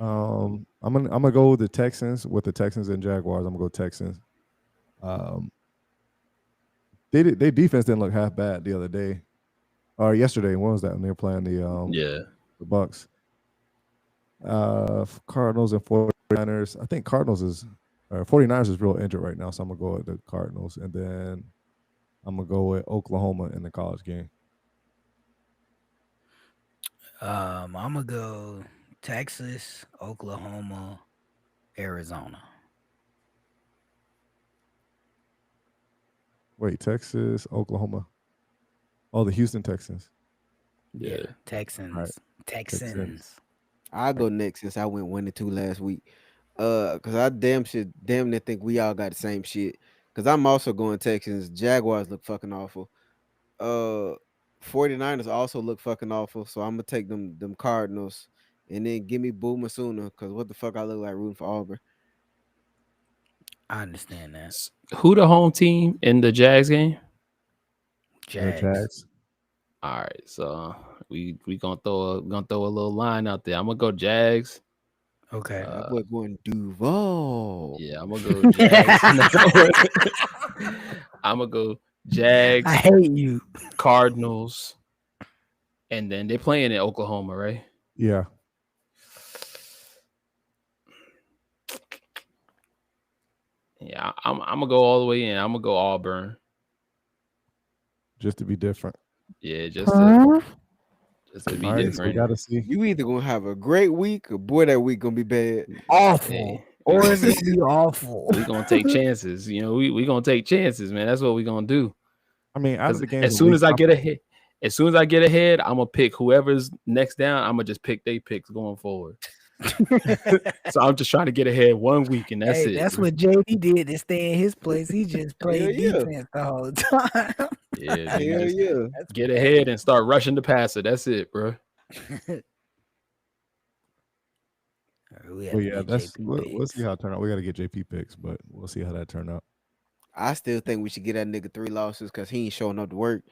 I'm gonna go with the Texans and Jaguars. I'm gonna go Texans. Um, they defense didn't look half bad the other day or yesterday. When was that when they were playing Yeah. the Bucks? Cardinals and 49ers. I think Cardinals is 49ers is real injured right now, so I'm gonna go with the Cardinals, and then I'm gonna go with Oklahoma in the college game. I'm gonna go Texas, Oklahoma, Arizona. Wait, Texas, Oklahoma. Oh, the Houston Texans. Yeah, Yeah. All right, Texans. Texans. I'll go next since I went 1-2 last week. Cause I damn near think we all got the same shit. Cause I'm also going Texans. Jaguars look fucking awful. Uh 49ers also look fucking awful. So I'm gonna take them Cardinals. and then give me Boomer sooner. Because what the fuck I look like rooting for Auburn? I understand that. Who the home team in the Jags game? Jags. All right, so we gonna throw a little line out there. I'm gonna go Jags. Okay. That boy going Duval. Yeah, I'm gonna go Jags. I'm gonna go Jags. I hate you. Cardinals, and then they're playing in Oklahoma, right? Yeah. Yeah, I'm gonna go all the way in. I'm gonna go Auburn. Just to be different. Yeah, just to be All right, so we different. gotta see. You either gonna have a great week, or boy, that week gonna be bad. Awful. Hey, Or it's gonna be awful. we gonna take chances. You know, we gonna take chances, man. That's what we gonna do. I mean, out of the games, As soon as I get ahead, I'm gonna pick whoever's next down. I'm gonna just pick their picks going forward. So I'm just trying to get ahead 1 week, and that's Hey, it. that's what JD did to stay in his place. He just played yeah. defense the whole time. Yeah, Hell nigga, just yeah. get ahead and start rushing the passer. That's it, bro. Well, yeah, we'll see how it turn out. We got to get JP picks, but we'll see how that turn out. I still think we should get that nigga 3 losses because he ain't showing up to work.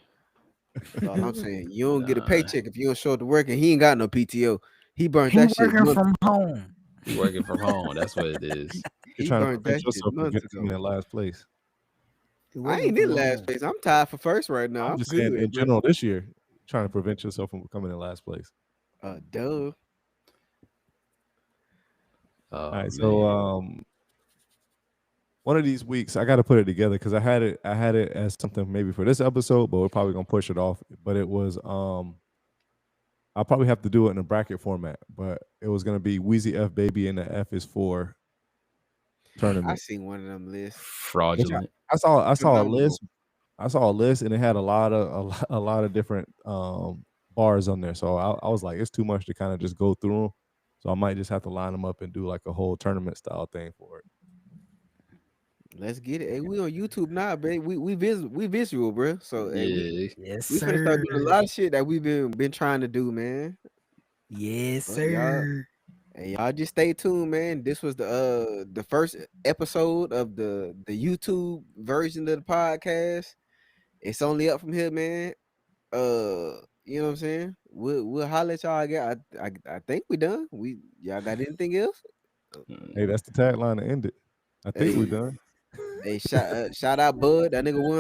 That's all I'm saying. You don't get a paycheck if you don't show up to work, and he ain't got no PTO. He burnt that shit. Working from home. He working from home. That's what it is. You're He trying to burnt prevent that shit yourself from months getting me ago. in last place. I ain't in last place. I'm tied for first right now. I'm just good, saying in bro. general this year, trying to prevent yourself from coming in last place. Duh. Oh, All right, man. so one of these weeks I got to put it together because I had it as something maybe for this episode, but we're probably gonna push it off. But it was I'll probably have to do it in a bracket format, but it was gonna be Wheezy F Baby and the F is for tournament. I seen one of them lists. Fraudulent. I saw a Phenomenal. list. I saw a list and it had a lot of different bars on there. So I was like, it's too much to kind of just go through them. So I might just have to line them up and do like a whole tournament style thing for it. Let's get it. Hey, we on YouTube now, baby. We visual, bro. So hey, Yes, we finna start sir. doing a lot of shit that we've been trying to do, man. Yes, But y'all just stay tuned, man. This was the first episode of the YouTube version of the podcast. It's only up from here, man. You know what I'm saying? We'll holler at y'all again. I think we done. Y'all got anything else? Hey, that's the tagline to end it. I think we're done. Hey, shout out Bud. That nigga won